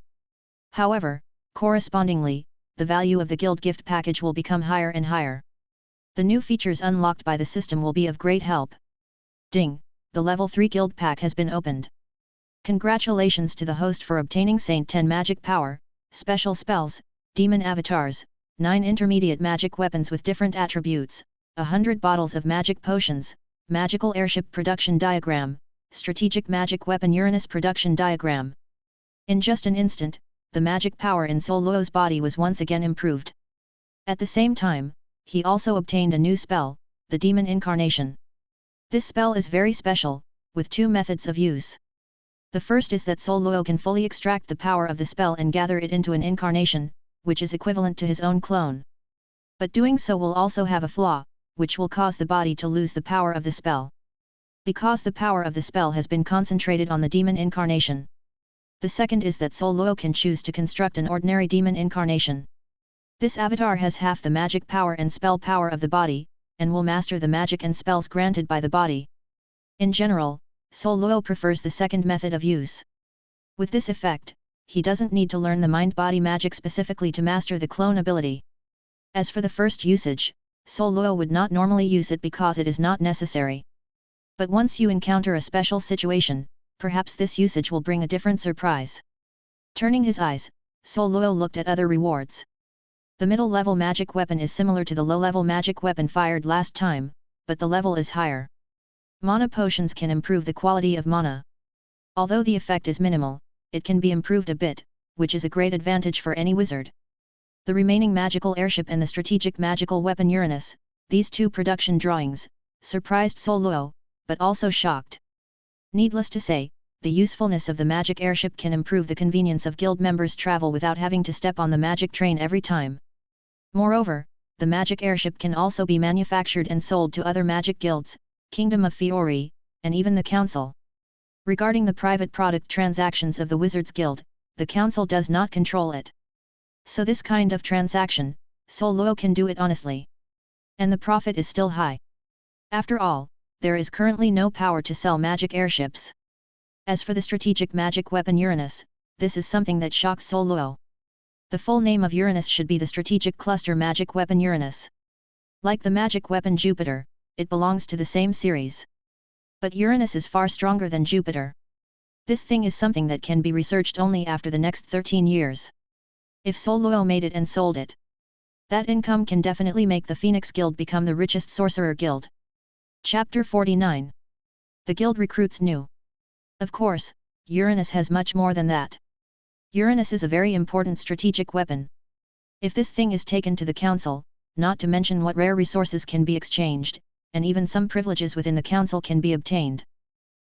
However, correspondingly, the value of the guild gift package will become higher and higher. The new features unlocked by the system will be of great help. Ding! The level 3 guild pack has been opened. Congratulations to the host for obtaining Saint 10 magic power, special spells, demon avatars, 9 intermediate magic weapons with different attributes, 100 bottles of magic potions, magical airship production diagram, strategic magic weapon Uranus production diagram. In just an instant, the magic power in Sol Luo's body was once again improved. At the same time, he also obtained a new spell, the Demon Incarnation. This spell is very special, with 2 methods of use. The first is that Sol Luo can fully extract the power of the spell and gather it into an incarnation, which is equivalent to his own clone. But doing so will also have a flaw, which will cause the body to lose the power of the spell. Because the power of the spell has been concentrated on the demon incarnation. The second is that Sol Luo can choose to construct an ordinary demon incarnation. This avatar has half the magic power and spell power of the body, and will master the magic and spells granted by the body. In general, Sol Luo prefers the second method of use. With this effect, he doesn't need to learn the mind-body magic specifically to master the clone ability. As for the first usage, Sol Luo would not normally use it because it is not necessary. But once you encounter a special situation, perhaps this usage will bring a different surprise. Turning his eyes, Sol Luo looked at other rewards. The middle-level magic weapon is similar to the low-level magic weapon fired last time, but the level is higher. Mana potions can improve the quality of mana. Although the effect is minimal, it can be improved a bit, which is a great advantage for any wizard. The remaining magical airship and the strategic magical weapon Uranus, these 2 production drawings, surprised Sol Luo, but also shocked. Needless to say, the usefulness of the magic airship can improve the convenience of guild members' travel without having to step on the magic train every time. Moreover, the magic airship can also be manufactured and sold to other magic guilds, Kingdom of Fiori, and even the Council. Regarding the private product transactions of the Wizards Guild, the Council does not control it. So this kind of transaction, Sol Luo can do it honestly. And the profit is still high. After all, there is currently no power to sell magic airships. As for the strategic magic weapon Uranus, this is something that shocks Sol Luo. The full name of Uranus should be the Strategic Cluster Magic Weapon Uranus. Like the magic weapon Jupiter, it belongs to the same series. But Uranus is far stronger than Jupiter. This thing is something that can be researched only after the next 13 years. If Sol Luo made it and sold it, that income can definitely make the Phoenix Guild become the richest sorcerer guild. Chapter 49. The guild recruits new. Of course, Uranus has much more than that. Uranus is a very important strategic weapon. If this thing is taken to the council, not to mention what rare resources can be exchanged, and even some privileges within the council can be obtained.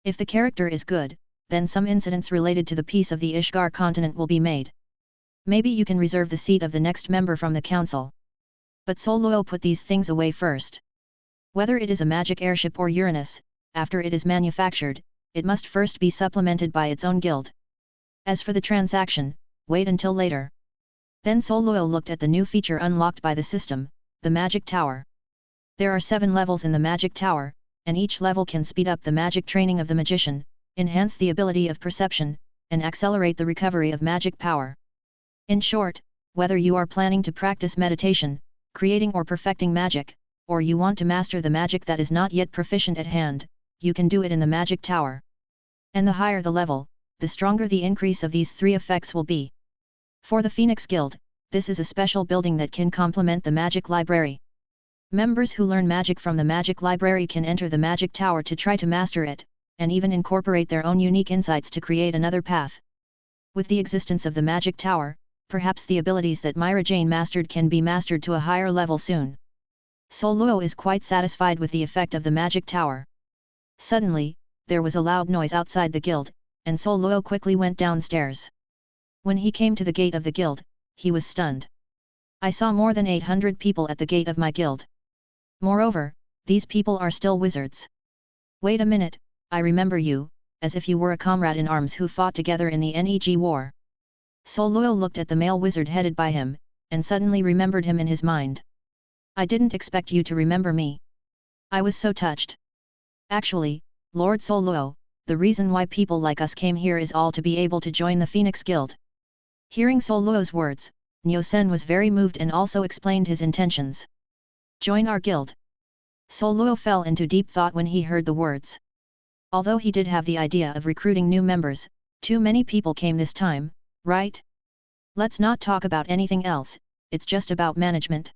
If the character is good, then some incidents related to the peace of the Ishgar continent will be made. Maybe you can reserve the seat of the next member from the council. But Sol Luo put these things away first. Whether it is a magic airship or Uranus, after it is manufactured, it must first be supplemented by its own guild. As for the transaction, wait until later. Then Sol Luo looked at the new feature unlocked by the system, the Magic Tower. There are 7 levels in the Magic Tower, and each level can speed up the magic training of the magician, enhance the ability of perception, and accelerate the recovery of magic power. In short, whether you are planning to practice meditation, creating or perfecting magic, or you want to master the magic that is not yet proficient at hand, you can do it in the Magic Tower. And the higher the level, the stronger the increase of these 3 effects will be. For the Phoenix Guild, this is a special building that can complement the Magic Library. Members who learn magic from the Magic Library can enter the Magic Tower to try to master it, and even incorporate their own unique insights to create another path. With the existence of the Magic Tower, perhaps the abilities that Mirajane mastered can be mastered to a higher level soon. Sol Luo is quite satisfied with the effect of the Magic Tower. Suddenly, there was a loud noise outside the guild, and Sol Luo quickly went downstairs. When he came to the gate of the guild, he was stunned. I saw more than 800 people at the gate of my guild. Moreover, these people are still wizards. Wait a minute, I remember you, as if you were a comrade in arms who fought together in the Neg war. Sol Luo looked at the male wizard headed by him, and suddenly remembered him in his mind. I didn't expect you to remember me. I was so touched. Actually, Lord Soluo, the reason why people like us came here is all to be able to join the Phoenix Guild." Hearing Soluo's words, Nyosen was very moved and also explained his intentions. "Join our guild." Soluo fell into deep thought when he heard the words. Although he did have the idea of recruiting new members, too many people came this time, right? Let's not talk about anything else, it's just about management.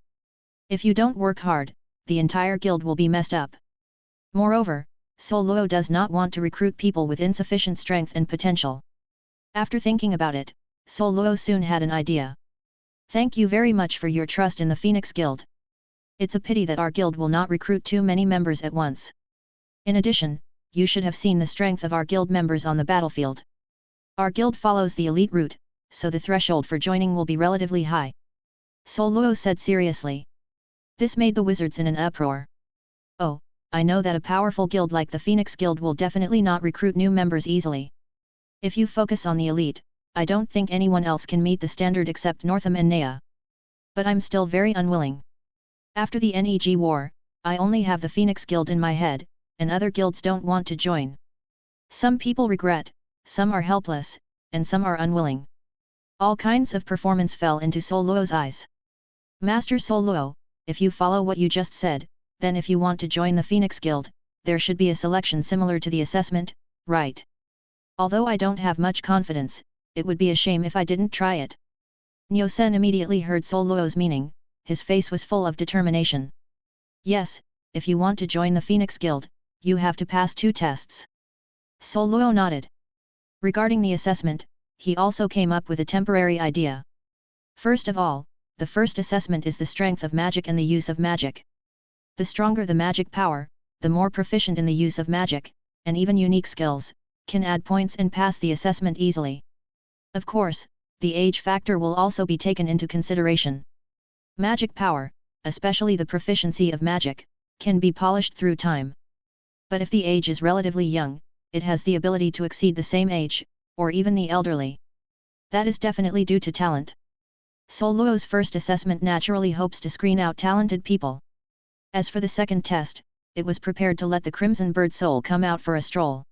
If you don't work hard, the entire guild will be messed up. Moreover, Soluo does not want to recruit people with insufficient strength and potential. After thinking about it, Soluo soon had an idea. "Thank you very much for your trust in the Phoenix Guild. It's a pity that our guild will not recruit too many members at once. In addition, you should have seen the strength of our guild members on the battlefield. Our guild follows the elite route, so the threshold for joining will be relatively high." Soluo said seriously. This made the wizards in an uproar. "Oh, I know that a powerful guild like the Phoenix Guild will definitely not recruit new members easily. If you focus on the elite, I don't think anyone else can meet the standard except Northam and Nea. But I'm still very unwilling. After the NEG war, I only have the Phoenix Guild in my head, and other guilds don't want to join. Some people regret, some are helpless, and some are unwilling." All kinds of performance fell into Soluo's eyes. "Master Soluo, if you follow what you just said, then if you want to join the Phoenix Guild, there should be a selection similar to the assessment, right? Although I don't have much confidence, it would be a shame if I didn't try it." Nyosen immediately heard Soluo's meaning, his face was full of determination. "Yes, if you want to join the Phoenix Guild, you have to pass 2 tests." Soluo nodded. Regarding the assessment, he also came up with a temporary idea. First of all, the first assessment is the strength of magic and the use of magic. The stronger the magic power, the more proficient in the use of magic, and even unique skills, can add points and pass the assessment easily. Of course, the age factor will also be taken into consideration. Magic power, especially the proficiency of magic, can be polished through time. But if the age is relatively young, it has the ability to exceed the same age, or even the elderly. That is definitely due to talent. Soluo's first assessment naturally hopes to screen out talented people. As for the second test, it was prepared to let the Crimson Bird soul come out for a stroll.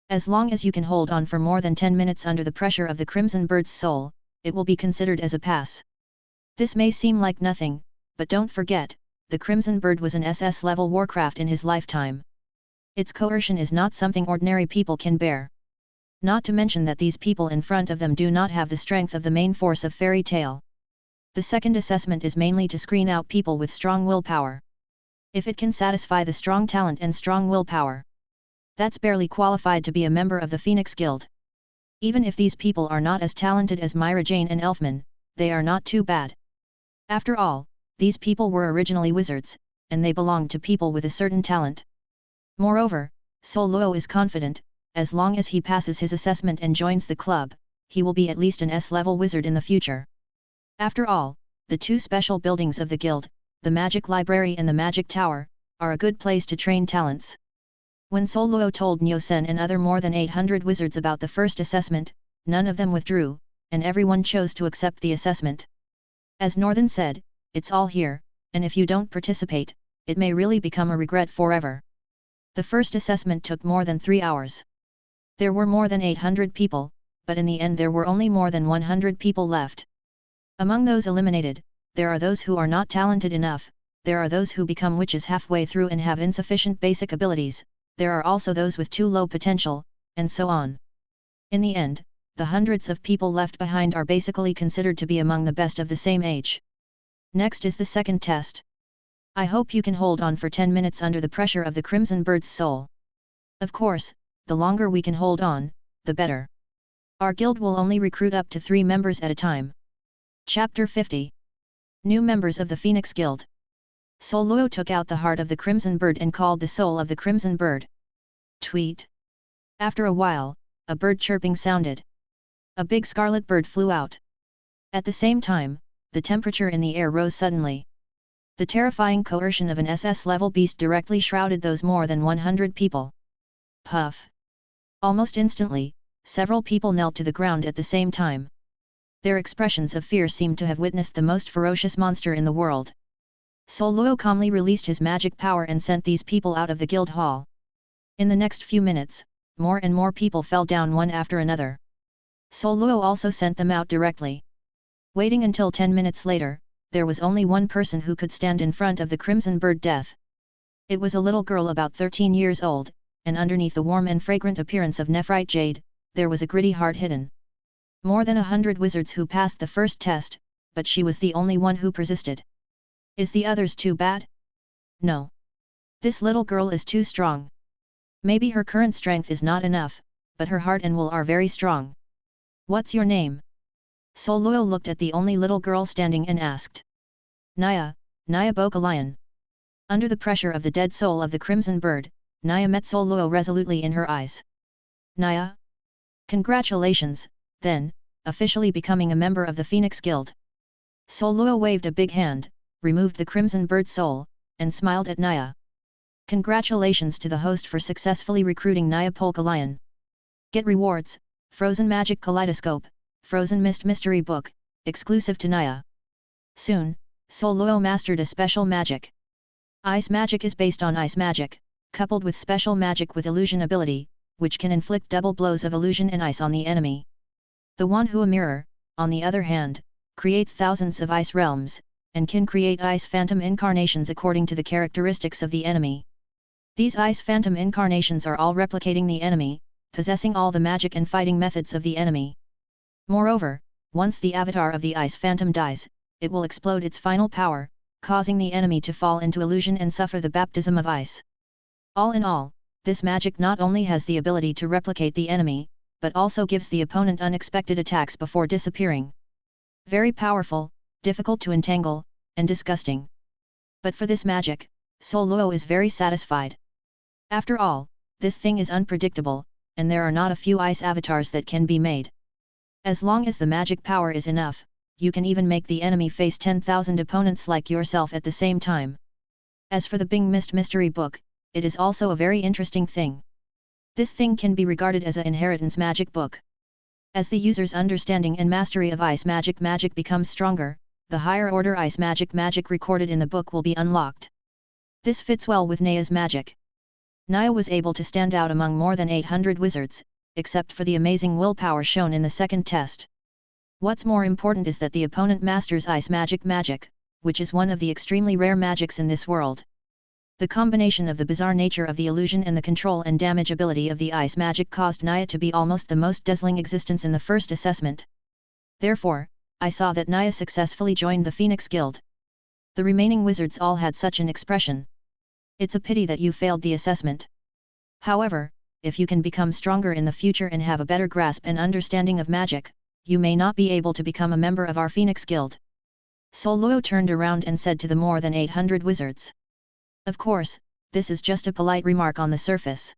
As long as you can hold on for more than 10 minutes under the pressure of the Crimson Bird's soul, it will be considered as a pass. This may seem like nothing, but don't forget, the Crimson Bird was an SS-level warcraft in his lifetime. Its coercion is not something ordinary people can bear. Not to mention that these people in front of them do not have the strength of the main force of Fairy Tail. The second assessment is mainly to screen out people with strong willpower. If it can satisfy the strong talent and strong willpower, that's barely qualified to be a member of the Phoenix Guild. Even if these people are not as talented as Mirajane and Elfman, they are not too bad. After all, these people were originally wizards, and they belonged to people with a certain talent. Moreover, Soluo is confident, as long as he passes his assessment and joins the club, he will be at least an S-level wizard in the future. After all, the 2 special buildings of the guild, the Magic Library and the Magic Tower, are a good place to train talents. When Soluo told Nyosen and other more than 800 wizards about the first assessment, none of them withdrew, and everyone chose to accept the assessment. As Northern said, it's all here, and if you don't participate, it may really become a regret forever. The first assessment took more than 3 hours. There were more than 800 people, but in the end there were only more than 100 people left. Among those eliminated, there are those who are not talented enough, there are those who become witches halfway through and have insufficient basic abilities, there are also those with too low potential, and so on. In the end, the hundreds of people left behind are basically considered to be among the best of the same age. Next is the second test. I hope you can hold on for 10 minutes under the pressure of the Crimson Bird's soul. Of course, the longer we can hold on, the better. Our guild will only recruit up to 3 members at a time. Chapter 50. New members of the Phoenix Guild. Soluo took out the heart of the Crimson Bird and called the soul of the Crimson Bird. Tweet. After a while, a bird chirping sounded. A big scarlet bird flew out. At the same time, the temperature in the air rose suddenly. The terrifying coercion of an SS-level beast directly shrouded those more than 100 people. Puff. Almost instantly, several people knelt to the ground at the same time. Their expressions of fear seemed to have witnessed the most ferocious monster in the world. Soluo calmly released his magic power and sent these people out of the guild hall. In the next few minutes, more and more people fell down one after another. Sol Luo also sent them out directly. Waiting until 10 minutes later, there was only one person who could stand in front of the Crimson Bird Death. It was a little girl about 13 years old, and underneath the warm and fragrant appearance of nephrite jade, there was a gritty heart hidden. More than 100 wizards who passed the first test, but she was the only one who persisted. Is the others too bad? No. This little girl is too strong. Maybe her current strength is not enough, but her heart and will are very strong. What's your name? Sol Luo looked at the only little girl standing and asked. Naya, Naya Bokalion. Under the pressure of the dead soul of the Crimson Bird, Naya met Sol Luo resolutely in her eyes. Naya? Congratulations, then, officially becoming a member of the Phoenix Guild. Sol Luo waved a big hand, removed the Crimson Bird soul, and smiled at Naya. Congratulations to the host for successfully recruiting Naya Polkalion. Get rewards, Frozen Magic Kaleidoscope, Frozen Mist Mystery Book, exclusive to Naya. Soon, Sol Luo mastered a special magic. Ice magic is based on ice magic, coupled with special magic with illusion ability, which can inflict double blows of illusion and ice on the enemy. The Wanhua Mirror, on the other hand, creates thousands of ice realms, and can create ice phantom incarnations according to the characteristics of the enemy. These ice phantom incarnations are all replicating the enemy, possessing all the magic and fighting methods of the enemy. Moreover, once the avatar of the ice phantom dies, it will explode its final power, causing the enemy to fall into illusion and suffer the baptism of ice. All in all, this magic not only has the ability to replicate the enemy, but also gives the opponent unexpected attacks before disappearing. Very powerful, difficult to entangle, and disgusting. But for this magic, Sol Luo is very satisfied. After all, this thing is unpredictable, and there are not a few ice avatars that can be made. As long as the magic power is enough, you can even make the enemy face 10,000 opponents like yourself at the same time. As for the Bing Mist Mystery Book, it is also a very interesting thing. This thing can be regarded as an inheritance magic book. As the user's understanding and mastery of ice magic becomes stronger, the higher order ice magic recorded in the book will be unlocked. This fits well with Naya's magic. Naya was able to stand out among more than 800 wizards, except for the amazing willpower shown in the second test. What's more important is that the opponent masters ice magic, which is one of the extremely rare magics in this world. The combination of the bizarre nature of the illusion and the control and damage ability of the ice magic caused Naya to be almost the most dazzling existence in the first assessment. Therefore, I saw that Naya successfully joined the Phoenix Guild. The remaining wizards all had such an expression. It's a pity that you failed the assessment. However, if you can become stronger in the future and have a better grasp and understanding of magic, you may not be able to become a member of our Phoenix Guild. Sol Luo turned around and said to the more than 800 wizards. Of course, this is just a polite remark on the surface.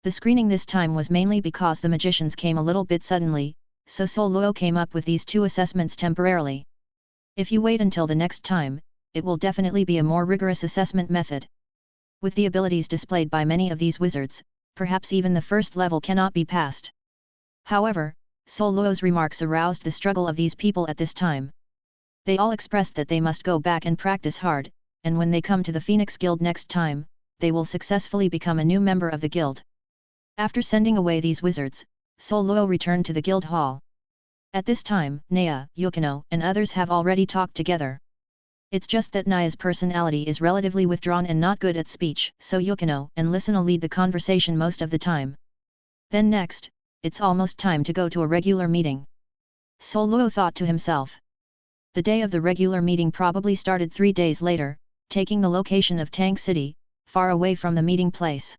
The screening this time was mainly because the magicians came a little bit suddenly, so Sol Luo came up with these two assessments temporarily. If you wait until the next time, it will definitely be a more rigorous assessment method. With the abilities displayed by many of these wizards, perhaps even the first level cannot be passed. However, Sol Luo's remarks aroused the struggle of these people at this time. They all expressed that they must go back and practice hard, and when they come to the Phoenix Guild next time, they will successfully become a new member of the guild. After sending away these wizards, Sol Luo returned to the guild hall. At this time, Naya, Yukino, and others have already talked together. It's just that Naya's personality is relatively withdrawn and not good at speech, so Yukino and Listen lead the conversation most of the time. Then next, it's almost time to go to a regular meeting. Sol Luo thought to himself. The day of the regular meeting probably started 3 days later, taking the location of Tang City, far away from the meeting place.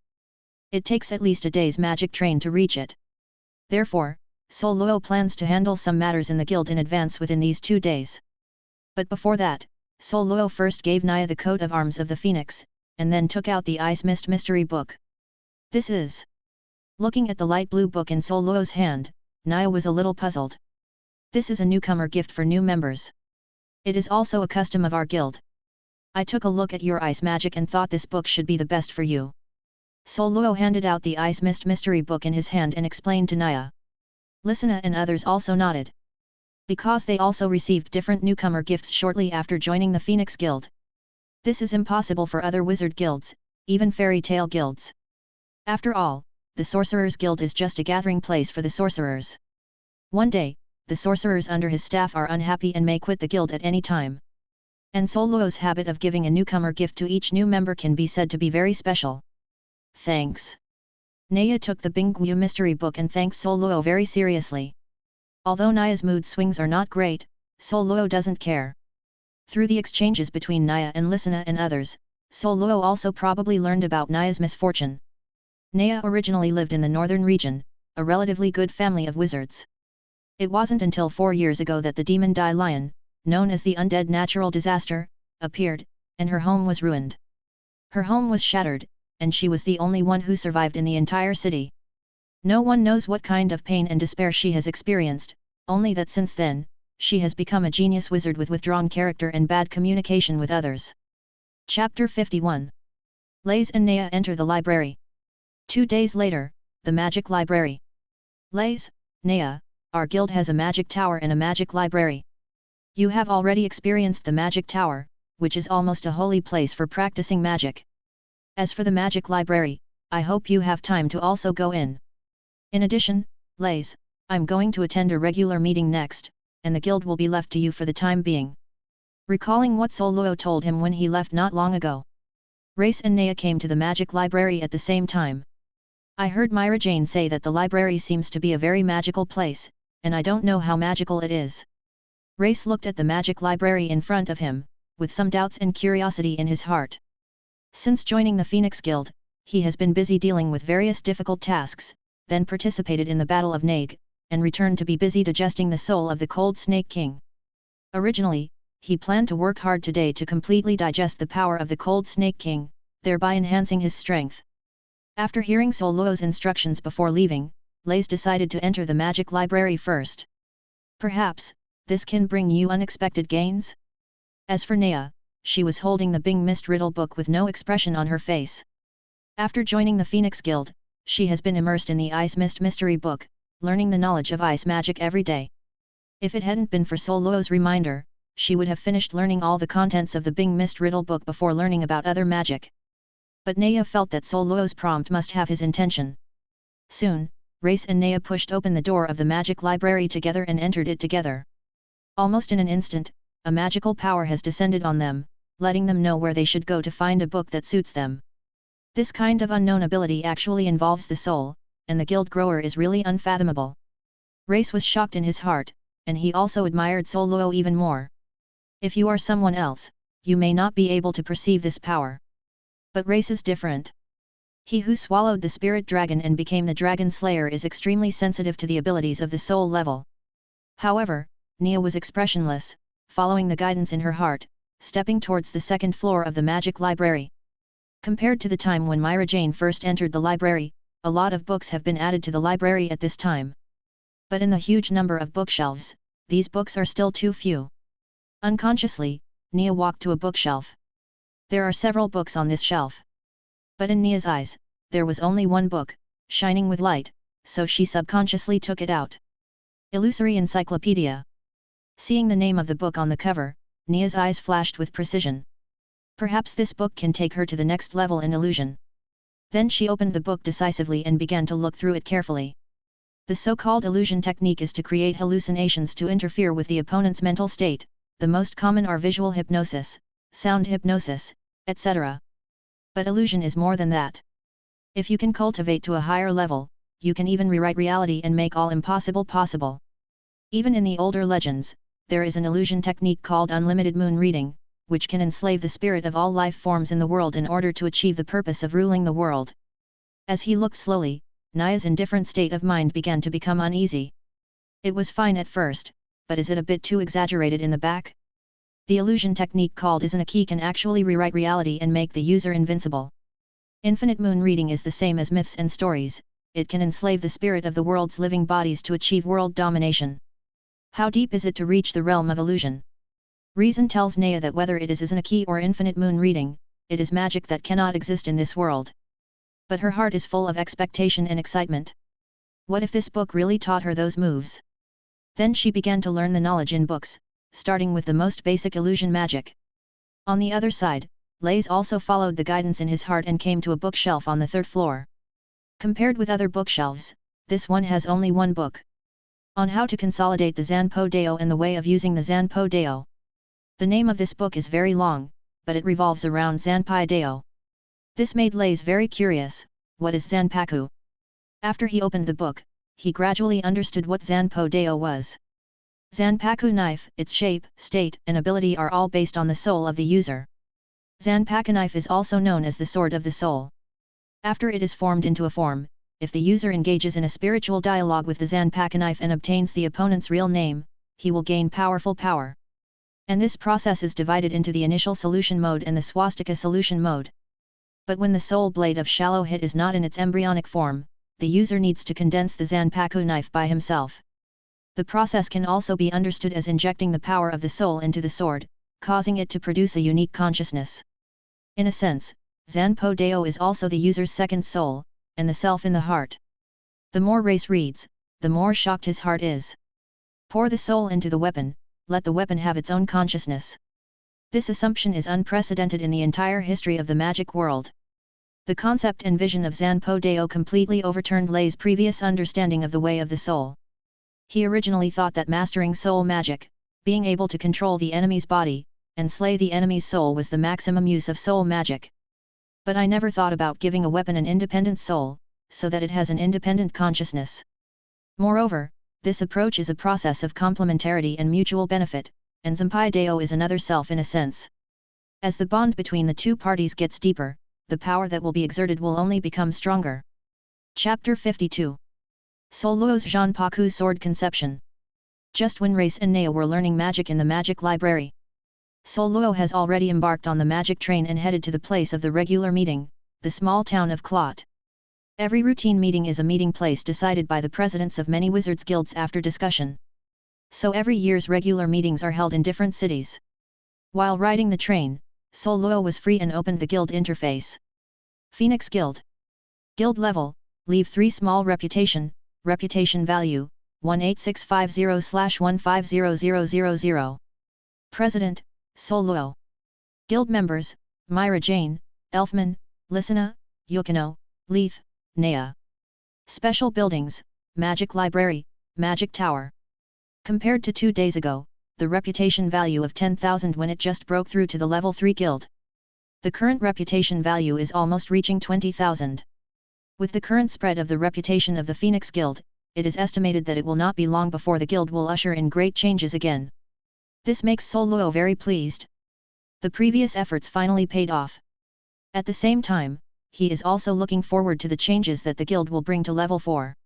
It takes at least a day's magic train to reach it. Therefore, Sol Luo plans to handle some matters in the guild in advance within these 2 days. But before that, Sol Luo first gave Naya the coat of arms of the Phoenix, and then took out the Ice Mist Mystery Book. This is... Looking at the light blue book in Sol Luo's hand, Naya was a little puzzled. This is a newcomer gift for new members. It is also a custom of our guild. I took a look at your ice magic and thought this book should be the best for you. Sol Luo handed out the Ice Mist Mystery Book in his hand and explained to Naya. Lisina and others also nodded. Because they also received different newcomer gifts shortly after joining the Phoenix Guild. This is impossible for other wizard guilds, even fairy tale guilds. After all, the Sorcerers' Guild is just a gathering place for the sorcerers. One day, the sorcerers under his staff are unhappy and may quit the guild at any time. And Sol Luo's habit of giving a newcomer gift to each new member can be said to be very special. Thanks. Naya took the Bingyu mystery book and thanked Sol Luo very seriously. Although Naya's mood swings are not great, Sol Luo doesn't care. Through the exchanges between Naya and Lisana and others, Sol Luo also probably learned about Naya's misfortune. Naya originally lived in the northern region, a relatively good family of wizards. It wasn't until 4 years ago that the demon Dai Lion, known as the undead natural disaster, appeared, and her home was ruined. Her home was shattered, and she was the only one who survived in the entire city. No one knows what kind of pain and despair she has experienced, only that since then, she has become a genius wizard with withdrawn character and bad communication with others. Chapter 51. Lays and Naya enter the library. 2 days later, the magic library. Lays, Naya, our guild has a magic tower and a magic library. You have already experienced the magic tower, which is almost a holy place for practicing magic. As for the magic library, I hope you have time to also go in. In addition, Lays, I'm going to attend a regular meeting next, and the guild will be left to you for the time being. Recalling what Sol Luo told him when he left not long ago, Race and Naya came to the magic library at the same time. I heard Mirajane say that the library seems to be a very magical place, and I don't know how magical it is. Race looked at the magic library in front of him, with some doubts and curiosity in his heart. Since joining the Phoenix Guild, he has been busy dealing with various difficult tasks, then participated in the Battle of Nag, and returned to be busy digesting the soul of the Cold Snake King. Originally, he planned to work hard today to completely digest the power of the Cold Snake King, thereby enhancing his strength. After hearing Sol Luo's instructions before leaving, Lays decided to enter the magic library first. Perhaps, this can bring you unexpected gains? As for Naya, she was holding the Bing Mist riddle book with no expression on her face. After joining the Phoenix Guild, she has been immersed in the Ice Mist mystery book, learning the knowledge of ice magic every day. If it hadn't been for Sol Luo's reminder, she would have finished learning all the contents of the Bing Mist riddle book before learning about other magic. But Naya felt that Sol Luo's prompt must have his intention. Soon, Race and Naya pushed open the door of the magic library together and entered it together. Almost in an instant, a magical power has descended on them, letting them know where they should go to find a book that suits them. This kind of unknown ability actually involves the soul, and the guild grower is really unfathomable. Race was shocked in his heart, and he also admired Sol Luo even more. If you are someone else, you may not be able to perceive this power. But Race is different. He who swallowed the spirit dragon and became the dragon slayer is extremely sensitive to the abilities of the soul level. However, Naya was expressionless, following the guidance in her heart, stepping towards the second floor of the magic library. Compared to the time when Mirajane first entered the library, a lot of books have been added to the library at this time. But in the huge number of bookshelves, these books are still too few. Unconsciously, Naya walked to a bookshelf. There are several books on this shelf. But in Naya's eyes, there was only one book, shining with light, so she subconsciously took it out. Illusory Encyclopedia. Seeing the name of the book on the cover, Naya's eyes flashed with precision. Perhaps this book can take her to the next level in illusion. Then she opened the book decisively and began to look through it carefully. The so-called illusion technique is to create hallucinations to interfere with the opponent's mental state. The most common are visual hypnosis, sound hypnosis, etc. But illusion is more than that. If you can cultivate to a higher level, you can even rewrite reality and make all impossible possible. Even in the older legends, there is an illusion technique called unlimited moon reading, which can enslave the spirit of all life forms in the world in order to achieve the purpose of ruling the world. As he looked slowly, Naya's indifferent state of mind began to become uneasy. It was fine at first, but is it a bit too exaggerated in the back? The illusion technique called Isn't a Key can actually rewrite reality and make the user invincible. Infinite moon reading is the same as myths and stories, it can enslave the spirit of the world's living bodies to achieve world domination. How deep is it to reach the realm of illusion? Reason tells Naya that whether it is Isn't a Key or infinite moon reading, it is magic that cannot exist in this world. But her heart is full of expectation and excitement. What if this book really taught her those moves? Then she began to learn the knowledge in books, starting with the most basic illusion magic. On the other side, Lays also followed the guidance in his heart and came to a bookshelf on the third floor. Compared with other bookshelves, this one has only one book. On how to consolidate the Zanpo Deo and the way of using the Zanpo Deo. The name of this book is very long, but it revolves around Zanpai Deo. This made Lays very curious. What is Zanpaku? After he opened the book, he gradually understood what Zanpo Deo was. Zanpaku knife, its shape, state, and ability are all based on the soul of the user. Zanpaku knife is also known as the sword of the soul. After it is formed into a form, if the user engages in a spiritual dialogue with the Zanpaku knife and obtains the opponent's real name, he will gain powerful power. And this process is divided into the initial solution mode and the swastika solution mode. But when the soul blade of shallow hit is not in its embryonic form, the user needs to condense the Zanpaku knife by himself. The process can also be understood as injecting the power of the soul into the sword, causing it to produce a unique consciousness. In a sense, Zanpo Deo is also the user's second soul, and the self in the heart. The more Race reads, the more shocked his heart is. Pour the soul into the weapon, let the weapon have its own consciousness. This assumption is unprecedented in the entire history of the magic world. The concept and vision of Zanpo Deo completely overturned Lay's previous understanding of the way of the soul. He originally thought that mastering soul magic, being able to control the enemy's body, and slay the enemy's soul was the maximum use of soul magic. But I never thought about giving a weapon an independent soul, so that it has an independent consciousness. Moreover, this approach is a process of complementarity and mutual benefit, and Zanpai Deo is another self in a sense. As the bond between the two parties gets deeper, the power that will be exerted will only become stronger. Chapter 52. Soul Luo's Zanpaku Sword Conception. Just when Race and Naya were learning magic in the magic library, Soul Luo has already embarked on the magic train and headed to the place of the regular meeting, the small town of Clot. Every routine meeting is a meeting place decided by the presidents of many wizards' guilds after discussion. So every year's regular meetings are held in different cities. While riding the train, Soul Luo was free and opened the guild interface. Phoenix Guild. Guild level, leave 3 small reputation value, 18650/150000. President, Soul Luo. Guild members, Mirajane, Elfman, Lysina, Yukino, Leith, Naya. Special buildings, Magic Library, Magic Tower. Compared to 2 days ago, the reputation value of 10,000 when it just broke through to the level 3 guild. The current reputation value is almost reaching 20,000. With the current spread of the reputation of the Phoenix Guild, it is estimated that it will not be long before the guild will usher in great changes again. This makes Soul Luo very pleased. The previous efforts finally paid off. At the same time, he is also looking forward to the changes that the guild will bring to level 4.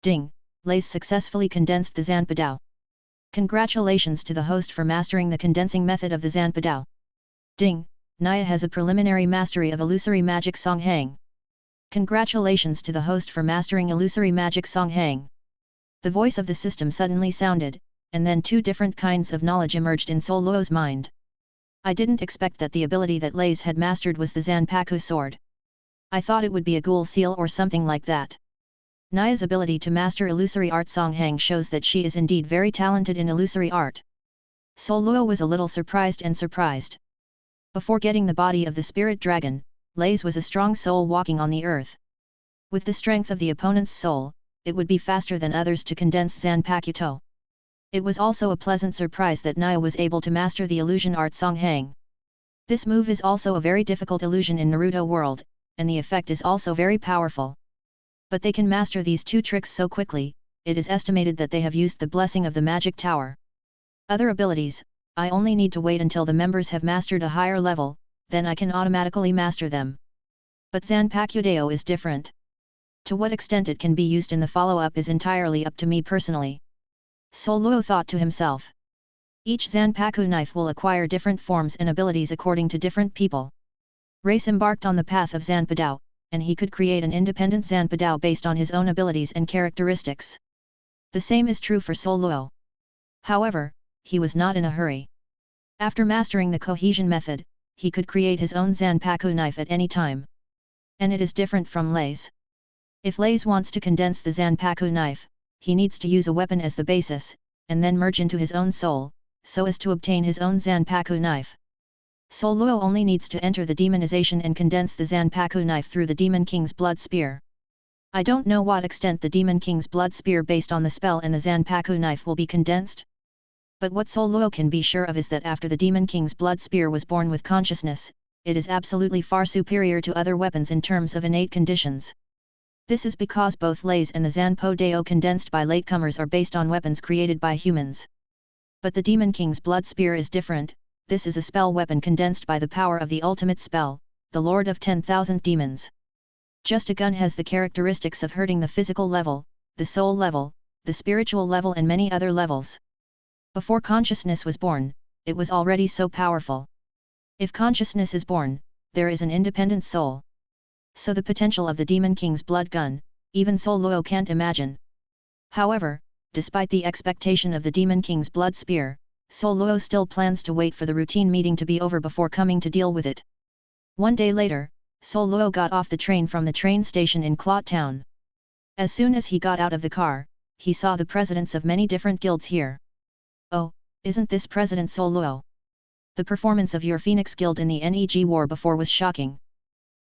Ding! Lays successfully condensed the Zanpadao. Congratulations to the host for mastering the condensing method of the Zanpadao. Ding! Naya has a preliminary mastery of illusory magic Songhang. Congratulations to the host for mastering illusory magic Songhang. The voice of the system suddenly sounded, and then 2 different kinds of knowledge emerged in Soul Luo's mind. I didn't expect that the ability that Lays had mastered was the Zanpaku sword. I thought it would be a ghoul seal or something like that. Naya's ability to master illusory art Songhang shows that she is indeed very talented in illusory art. Soul Luo was a little surprised. Before getting the body of the spirit dragon, Lays was a strong soul walking on the earth. With the strength of the opponent's soul, it would be faster than others to condense Zanpakuto. It was also a pleasant surprise that Naya was able to master the illusion art Songhang. This move is also a very difficult illusion in Naruto world, and the effect is also very powerful. But they can master these 2 tricks so quickly, it is estimated that they have used the blessing of the magic tower. Other abilities, I only need to wait until the members have mastered a higher level, then I can automatically master them. But Zanpaku Deo is different. To what extent it can be used in the follow-up is entirely up to me personally. Soul Luo thought to himself. Each Zanpaku knife will acquire different forms and abilities according to different people. Race embarked on the path of Zanpadao, and he could create an independent Zanpadao based on his own abilities and characteristics. The same is true for Soul Luo. However, he was not in a hurry. After mastering the cohesion method, he could create his own Zanpaku knife at any time. And it is different from Lays. If Lays wants to condense the Zanpaku knife, he needs to use a weapon as the basis, and then merge into his own soul, so as to obtain his own Zanpaku knife. Soul Luo only needs to enter the demonization and condense the Zanpaku knife through the Demon King's blood spear. I don't know what extent the Demon King's blood spear based on the spell and the Zanpaku knife will be condensed. But what Soul Luo can be sure of is that after the Demon King's blood spear was born with consciousness, it is absolutely far superior to other weapons in terms of innate conditions. This is because both Lays and the Zanpo Dao condensed by latecomers are based on weapons created by humans. But the Demon King's blood spear is different. This is a spell weapon condensed by the power of the ultimate spell, the Lord of 10,000 Demons. Just a gun has the characteristics of hurting the physical level, the soul level, the spiritual level and many other levels. Before consciousness was born, it was already so powerful. If consciousness is born, there is an independent soul. So the potential of the Demon King's blood gun, even Soul Luo can't imagine. However, despite the expectation of the Demon King's blood spear, Soul Luo still plans to wait for the routine meeting to be over before coming to deal with it. One day later, Soul Luo got off the train from the train station in Clot Town. As soon as he got out of the car, he saw the presidents of many different guilds here. Oh, isn't this President Soul Luo? The performance of your Phoenix Guild in the NEG war before was shocking.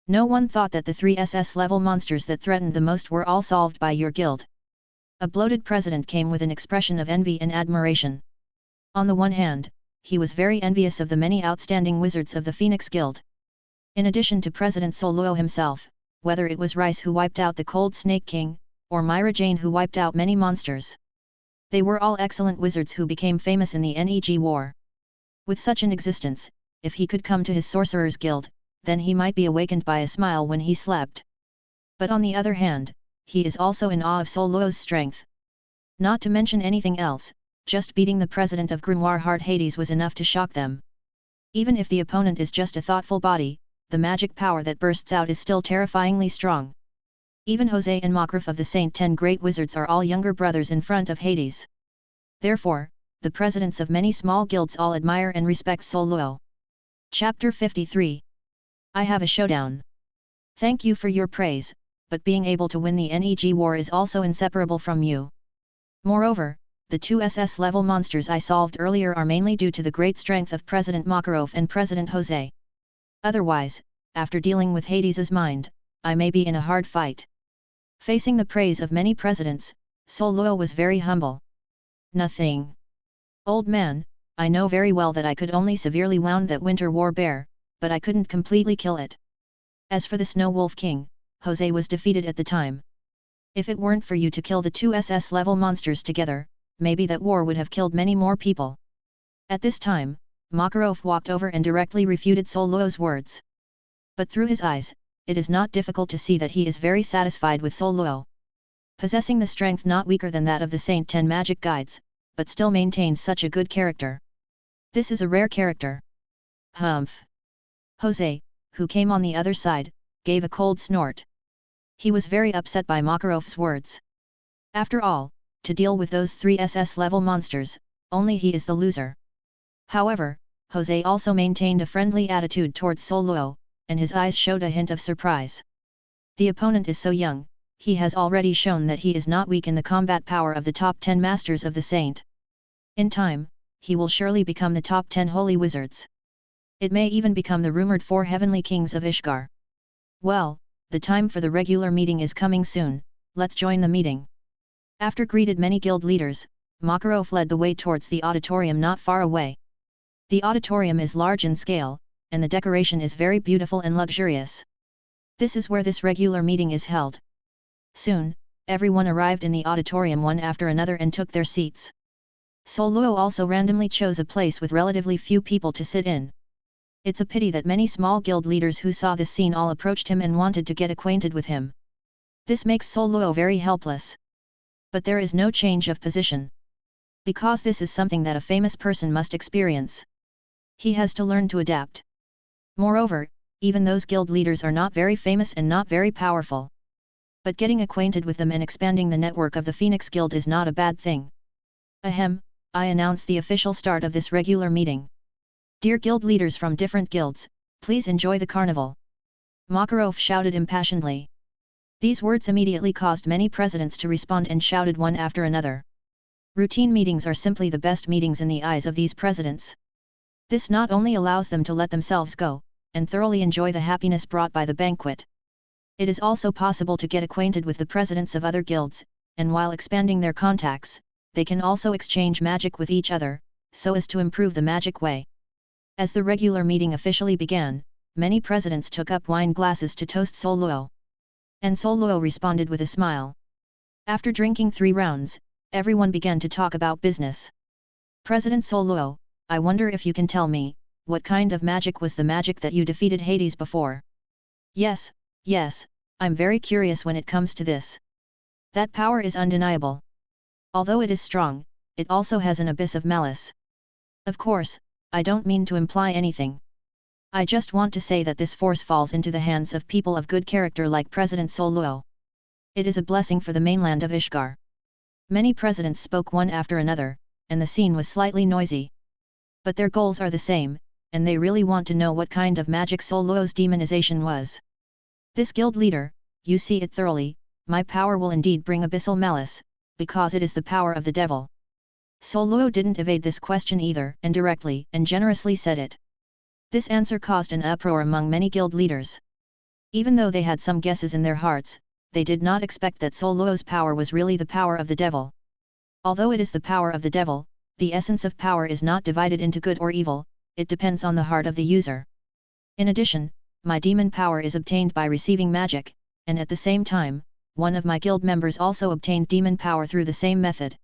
No one thought that the 3 SS level monsters that threatened the most were all solved by your guild. A bloated president came with an expression of envy and admiration. On the one hand, he was very envious of the many outstanding wizards of the Phoenix Guild. In addition to President Soul Luo himself, whether it was Rice who wiped out the Cold Snake King, or Mirajane who wiped out many monsters. They were all excellent wizards who became famous in the NEG war. With such an existence, if he could come to his Sorcerer's Guild, then he might be awakened by a smile when he slept. But on the other hand, he is also in awe of Soul Luo's strength. Not to mention anything else, just beating the president of Grimoire Heart Hades was enough to shock them. Even if the opponent is just a thoughtful body, the magic power that bursts out is still terrifyingly strong. Even Jose and Makruf of the Saint 10 Great Wizards are all younger brothers in front of Hades. Therefore, the presidents of many small guilds all admire and respect Soul Luo. Chapter 53. I have a showdown. Thank you for your praise, but being able to win the NEG war is also inseparable from you. Moreover, the 2 SS level monsters I solved earlier are mainly due to the great strength of President Makarov and President Jose. Otherwise, after dealing with Hades's mind, I may be in a hard fight. Facing the praise of many presidents, Soul Luo was very humble. Nothing. Old man, I know very well that I could only severely wound that winter war bear, but I couldn't completely kill it. As for the Snow Wolf King, Jose was defeated at the time. If it weren't for you to kill the 2 SS level monsters together, maybe that war would have killed many more people. At this time, Makarov walked over and directly refuted Soul Luo's words. But through his eyes, it is not difficult to see that he is very satisfied with Soul Luo. Possessing the strength not weaker than that of the Saint 10 magic guides, but still maintains such a good character. This is a rare character. Humph. Jose, who came on the other side, gave a cold snort. He was very upset by Makarov's words. After all, to deal with those 3 SS level monsters, only he is the loser. However, Jose also maintained a friendly attitude towards Soul Luo, and his eyes showed a hint of surprise. The opponent is so young, he has already shown that he is not weak in the combat power of the top 10 masters of the saint. In time, he will surely become the top 10 holy wizards. It may even become the rumored 4 heavenly kings of Ishgar. Well, the time for the regular meeting is coming soon, let's join the meeting. After greeted many guild leaders, Makarov led the way towards the auditorium not far away. The auditorium is large in scale, and the decoration is very beautiful and luxurious. This is where this regular meeting is held. Soon, everyone arrived in the auditorium one after another and took their seats. Soul Luo also randomly chose a place with relatively few people to sit in. It's a pity that many small guild leaders who saw this scene all approached him and wanted to get acquainted with him. This makes Soul Luo very helpless. But there is no change of position. Because this is something that a famous person must experience. He has to learn to adapt. Moreover, even those guild leaders are not very famous and not very powerful. But getting acquainted with them and expanding the network of the Phoenix Guild is not a bad thing. Ahem, I announce the official start of this regular meeting. Dear guild leaders from different guilds, please enjoy the carnival. Makarov shouted impassionedly. These words immediately caused many presidents to respond and shouted one after another. Routine meetings are simply the best meetings in the eyes of these presidents. This not only allows them to let themselves go, and thoroughly enjoy the happiness brought by the banquet. It is also possible to get acquainted with the presidents of other guilds, and while expanding their contacts, they can also exchange magic with each other, so as to improve the magic way. As the regular meeting officially began, many presidents took up wine glasses to toast Sol Luo. And Sol Luo responded with a smile. After drinking 3 rounds, everyone began to talk about business. President Sol Luo, I wonder if you can tell me, what kind of magic was the magic that you defeated Hades before? Yes, I'm very curious when it comes to this. That power is undeniable. Although it is strong, it also has an abyss of malice. Of course, I don't mean to imply anything. I just want to say that this force falls into the hands of people of good character like President Sol Luo. It is a blessing for the mainland of Ishgar. Many presidents spoke one after another, and the scene was slightly noisy. But their goals are the same, and they really want to know what kind of magic Sol Luo's demonization was. This guild leader, you see it thoroughly, my power will indeed bring abyssal malice, because it is the power of the devil. Sol Luo didn't evade this question either, and directly and generously said it. This answer caused an uproar among many guild leaders. Even though they had some guesses in their hearts, they did not expect that Sol Luo's power was really the power of the devil. Although it is the power of the devil, the essence of power is not divided into good or evil, it depends on the heart of the user. In addition, my demon power is obtained by receiving magic, and at the same time, one of my guild members also obtained demon power through the same method.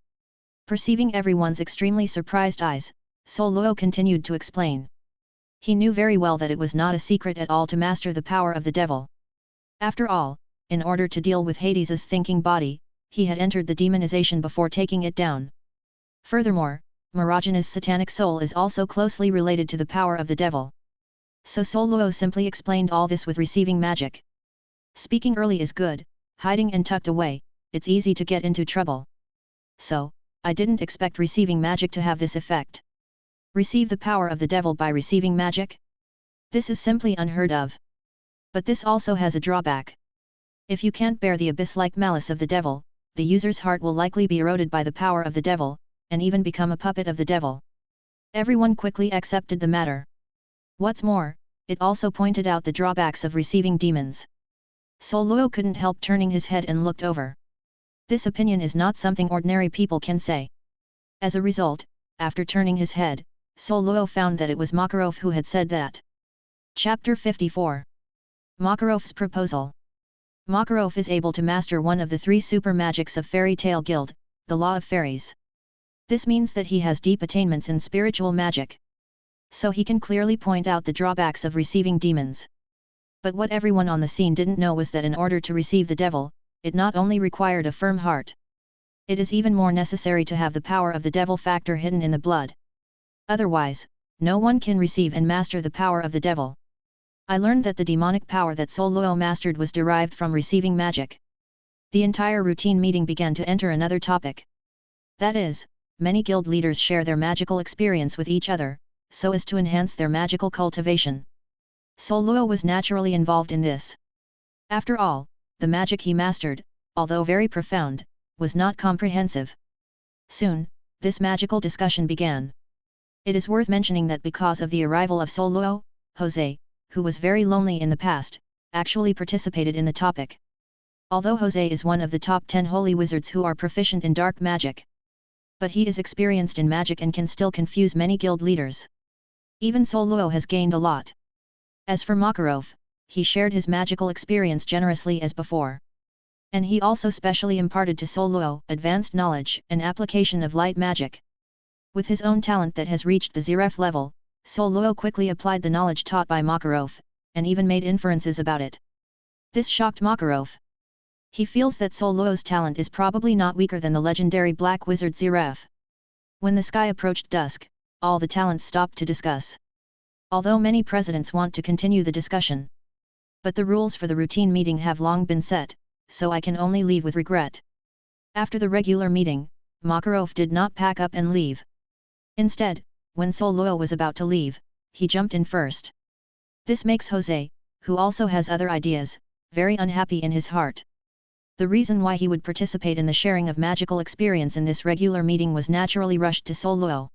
Perceiving everyone's extremely surprised eyes, Sol Luo continued to explain. He knew very well that it was not a secret at all to master the power of the devil. After all, in order to deal with Hades's thinking body, he had entered the demonization before taking it down. Furthermore, Mirajane's satanic soul is also closely related to the power of the devil. So Sol Luo simply explained all this with receiving magic. Speaking early is good, hiding and tucked away, it's easy to get into trouble. So, I didn't expect receiving magic to have this effect. Receive the power of the devil by receiving magic? This is simply unheard of. But this also has a drawback. If you can't bear the abyss-like malice of the devil, the user's heart will likely be eroded by the power of the devil, and even become a puppet of the devil. Everyone quickly accepted the matter. What's more, it also pointed out the drawbacks of receiving demons. Sol Luo couldn't help turning his head and looked over. This opinion is not something ordinary people can say. As a result, after turning his head, Sol Luo found that it was Makarov who had said that. Chapter 54. Makarov's Proposal. Makarov is able to master one of the 3 super magics of Fairy Tale Guild, the Law of Fairies. This means that he has deep attainments in spiritual magic. So he can clearly point out the drawbacks of receiving demons. But what everyone on the scene didn't know was that in order to receive the devil, it not only required a firm heart. It is even more necessary to have the power of the devil factor hidden in the blood. Otherwise, no one can receive and master the power of the devil. I learned that the demonic power that Sol Luo mastered was derived from receiving magic. The entire routine meeting began to enter another topic. That is, many guild leaders share their magical experience with each other, so as to enhance their magical cultivation. Sol Luo was naturally involved in this. After all, the magic he mastered, although very profound, was not comprehensive. Soon, this magical discussion began. It is worth mentioning that because of the arrival of Sol Luo, Jose, who was very lonely in the past, actually participated in the topic. Although Jose is one of the top 10 holy wizards who are proficient in dark magic. But he is experienced in magic and can still confuse many guild leaders. Even Sol Luo has gained a lot. As for Makarov, he shared his magical experience generously as before. And he also specially imparted to Sol Luo advanced knowledge and application of light magic. With his own talent that has reached the Zeref level, Sol Luo quickly applied the knowledge taught by Makarov, and even made inferences about it. This shocked Makarov. He feels that Sol Luo's talent is probably not weaker than the legendary black wizard Zeref. When the sky approached dusk, all the talents stopped to discuss. Although many presidents want to continue the discussion. But the rules for the routine meeting have long been set, so I can only leave with regret. After the regular meeting, Makarov did not pack up and leave. Instead, when Sol Luo was about to leave, he jumped in first. This makes Jose, who also has other ideas, very unhappy in his heart. The reason why he would participate in the sharing of magical experience in this regular meeting was naturally rushed to Sol Luo.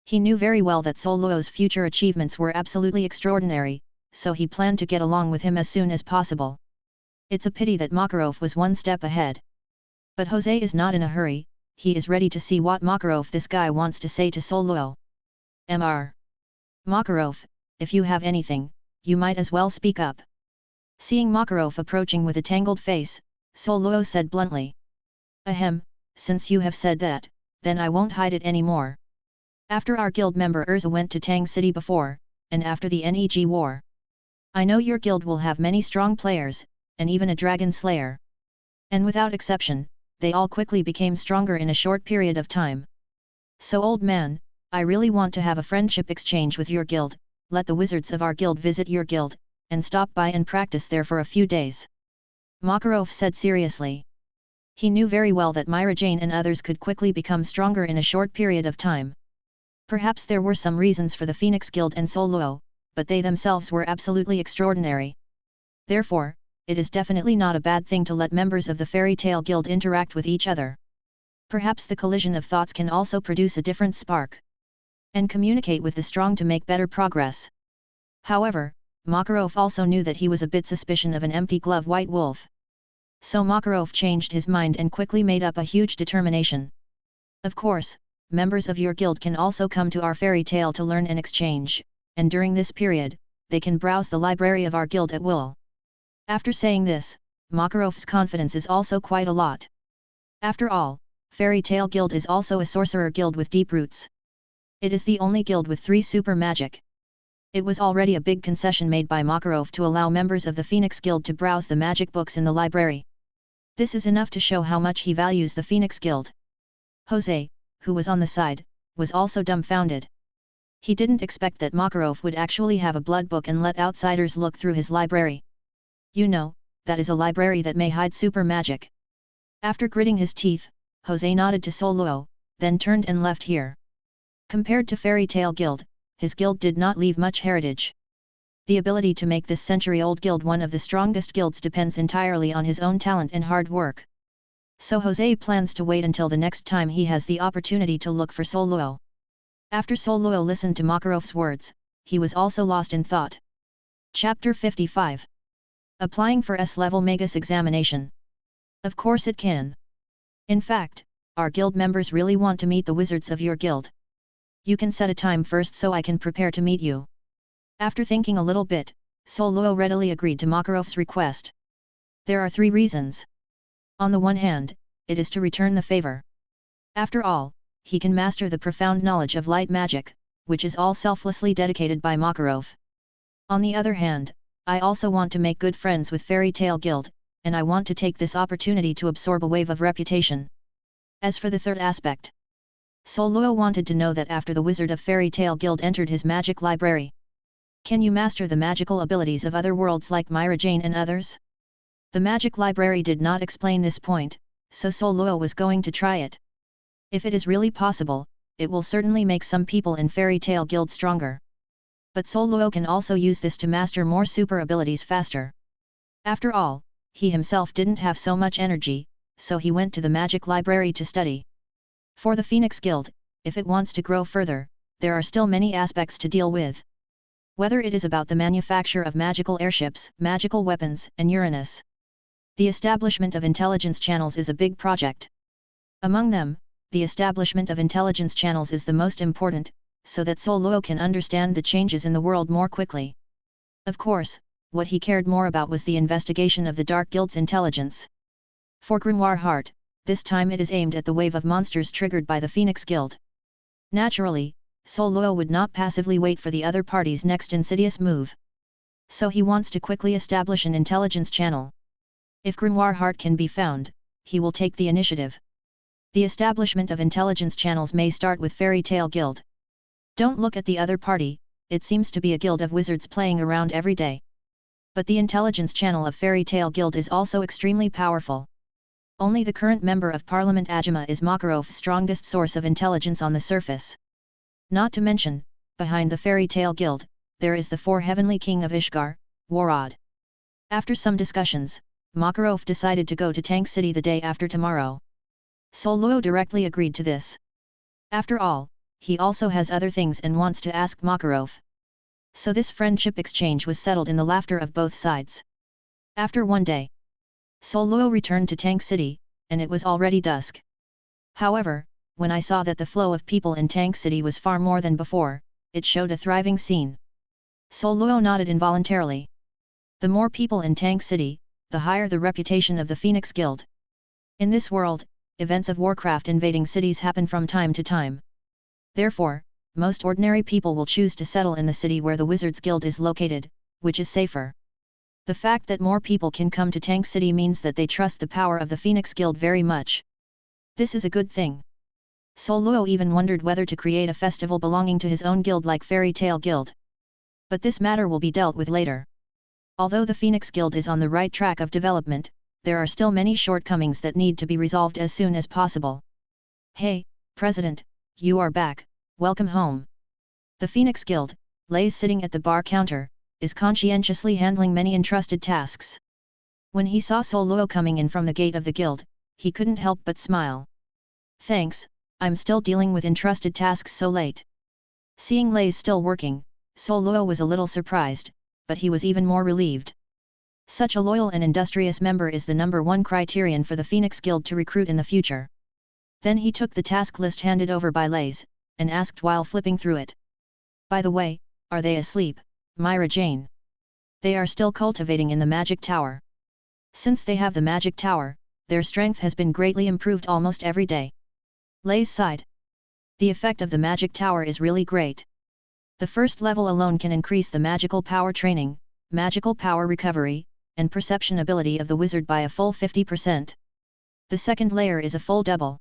He knew very well that Sol Luo's future achievements were absolutely extraordinary, so he planned to get along with him as soon as possible. It's a pity that Makarov was one step ahead. But Jose is not in a hurry, he is ready to see what Makarov this guy wants to say to Soluo. Mr. Makarov, if you have anything, you might as well speak up. Seeing Makarov approaching with a tangled face, Soluo said bluntly. Ahem, since you have said that, then I won't hide it anymore. After our guild member Urza went to Tang City before, and after the Neg war. I know your guild will have many strong players, and even a dragon slayer. And without exception, they all quickly became stronger in a short period of time. So old man, I really want to have a friendship exchange with your guild, let the wizards of our guild visit your guild, and stop by and practice there for a few days. Makarov said seriously. He knew very well that Mirajane and others could quickly become stronger in a short period of time. Perhaps there were some reasons for the Phoenix Guild and Soluo, but they themselves were absolutely extraordinary. Therefore, it is definitely not a bad thing to let members of the Fairy Tale Guild interact with each other. Perhaps the collision of thoughts can also produce a different spark. And communicate with the strong to make better progress. However, Makarov also knew that he was a bit suspicious of an empty glove white wolf. So Makarov changed his mind and quickly made up a huge determination. Of course, members of your guild can also come to our fairy tale to learn and exchange, and during this period, they can browse the library of our guild at will. After saying this, Makarov's confidence is also quite a lot. After all, Fairy Tale Guild is also a sorcerer guild with deep roots. It is the only guild with 3 super magic. It was already a big concession made by Makarov to allow members of the Phoenix Guild to browse the magic books in the library. This is enough to show how much he values the Phoenix Guild. Jose, who was on the side, was also dumbfounded. He didn't expect that Makarov would actually have a blood book and let outsiders look through his library. You know, that is a library that may hide super magic. After gritting his teeth, Jose nodded to Soluo, then turned and left here. Compared to Fairy Tale Guild, his guild did not leave much heritage. The ability to make this century-old guild one of the strongest guilds depends entirely on his own talent and hard work. So Jose plans to wait until the next time he has the opportunity to look for Soluo. After Soluo listened to Makarov's words, he was also lost in thought. Chapter 55. Applying for S-level Magus examination. Of course it can. In fact, our guild members really want to meet the wizards of your guild. You can set a time first so I can prepare to meet you. After thinking a little bit, Soluo readily agreed to Makarov's request. There are 3 reasons. On the one hand, it is to return the favor. After all, he can master the profound knowledge of light magic, which is all selflessly dedicated by Makarov. On the other hand, I also want to make good friends with Fairy Tale Guild, and I want to take this opportunity to absorb a wave of reputation. As for the third aspect, Soluo wanted to know that after the Wizard of Fairy Tale Guild entered his magic library. Can you master the magical abilities of other worlds like Mirajane and others? The magic library did not explain this point, so Soluo was going to try it. If it is really possible, it will certainly make some people in Fairy Tale Guild stronger. But Soluo can also use this to master more super abilities faster. After all, he himself didn't have so much energy, so he went to the magic library to study. For the Phoenix Guild, if it wants to grow further, there are still many aspects to deal with. Whether it is about the manufacture of magical airships, magical weapons, and Uranus. The establishment of intelligence channels is a big project. Among them, the establishment of intelligence channels is the most important, so that Soluo can understand the changes in the world more quickly. Of course, what he cared more about was the investigation of the Dark Guild's intelligence. For Grimoire Heart, this time it is aimed at the wave of monsters triggered by the Phoenix Guild. Naturally, Soluo would not passively wait for the other party's next insidious move. So he wants to quickly establish an intelligence channel. If Grimoire Heart can be found, he will take the initiative. The establishment of intelligence channels may start with Fairy Tale Guild. Don't look at the other party, it seems to be a guild of wizards playing around every day. But the intelligence channel of Fairy Tale Guild is also extremely powerful. Only the current member of Parliament Ajima is Makarov's strongest source of intelligence on the surface. Not to mention, behind the Fairy Tale Guild, there is the 4 Heavenly King of Ishgar, Warad. After some discussions, Makarov decided to go to Tank City the day after tomorrow. Soluo directly agreed to this. After all, he also has other things and wants to ask Makarov. So this friendship exchange was settled in the laughter of both sides. After one day, Soluo returned to Tank City, and it was already dusk. However, when I saw that the flow of people in Tank City was far more than before, it showed a thriving scene. Soluo nodded involuntarily. The more people in Tank City, the higher the reputation of the Phoenix Guild. In this world, events of Warcraft invading cities happen from time to time. Therefore, most ordinary people will choose to settle in the city where the Wizards Guild is located, which is safer. The fact that more people can come to Tank City means that they trust the power of the Phoenix Guild very much. This is a good thing. Soluo even wondered whether to create a festival belonging to his own guild like Fairy Tale Guild. But this matter will be dealt with later. Although the Phoenix Guild is on the right track of development, there are still many shortcomings that need to be resolved as soon as possible. Hey, President, you are back, welcome home. The Phoenix Guild, Lays sitting at the bar counter, is conscientiously handling many entrusted tasks. When he saw Soluo coming in from the gate of the guild, he couldn't help but smile. Thanks, I'm still dealing with entrusted tasks so late. Seeing Lays still working, Soluo was a little surprised, but he was even more relieved. Such a loyal and industrious member is the #1 criterion for the Phoenix Guild to recruit in the future. Then he took the task list handed over by Lays, and asked while flipping through it. By the way, are they asleep, Mirajane? They are still cultivating in the Magic Tower. Since they have the Magic Tower, their strength has been greatly improved almost every day. Lays sighed. The effect of the Magic Tower is really great. The first level alone can increase the magical power training, magical power recovery, and perception ability of the wizard by a full 50%. The second layer is a full double.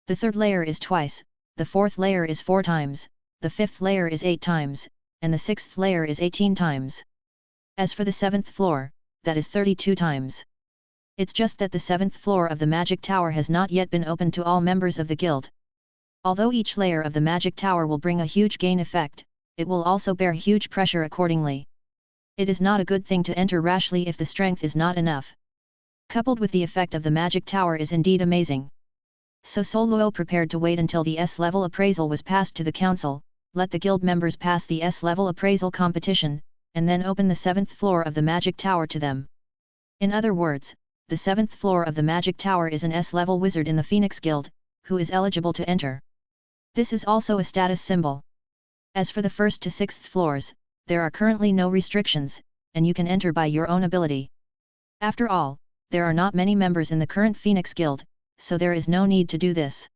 The third layer is twice, the fourth layer is 4 times, the fifth layer is 8 times, and the sixth layer is 18 times. As for the 7th floor, that is 32 times. It's just that the 7th floor of the Magic Tower has not yet been opened to all members of the guild. Although each layer of the Magic Tower will bring a huge gain effect, it will also bear huge pressure accordingly. It is not a good thing to enter rashly if the strength is not enough. Coupled with the effect of the Magic Tower is indeed amazing. So Soluo prepared to wait until the S-level appraisal was passed to the council, let the guild members pass the S-level appraisal competition, and then open the 7th floor of the Magic Tower to them. In other words, the 7th floor of the Magic Tower is an S-level wizard in the Phoenix Guild, who is eligible to enter. This is also a status symbol. As for the 1st to 6th floors, there are currently no restrictions, and you can enter by your own ability. After all, there are not many members in the current Phoenix Guild, so there is no need to do this.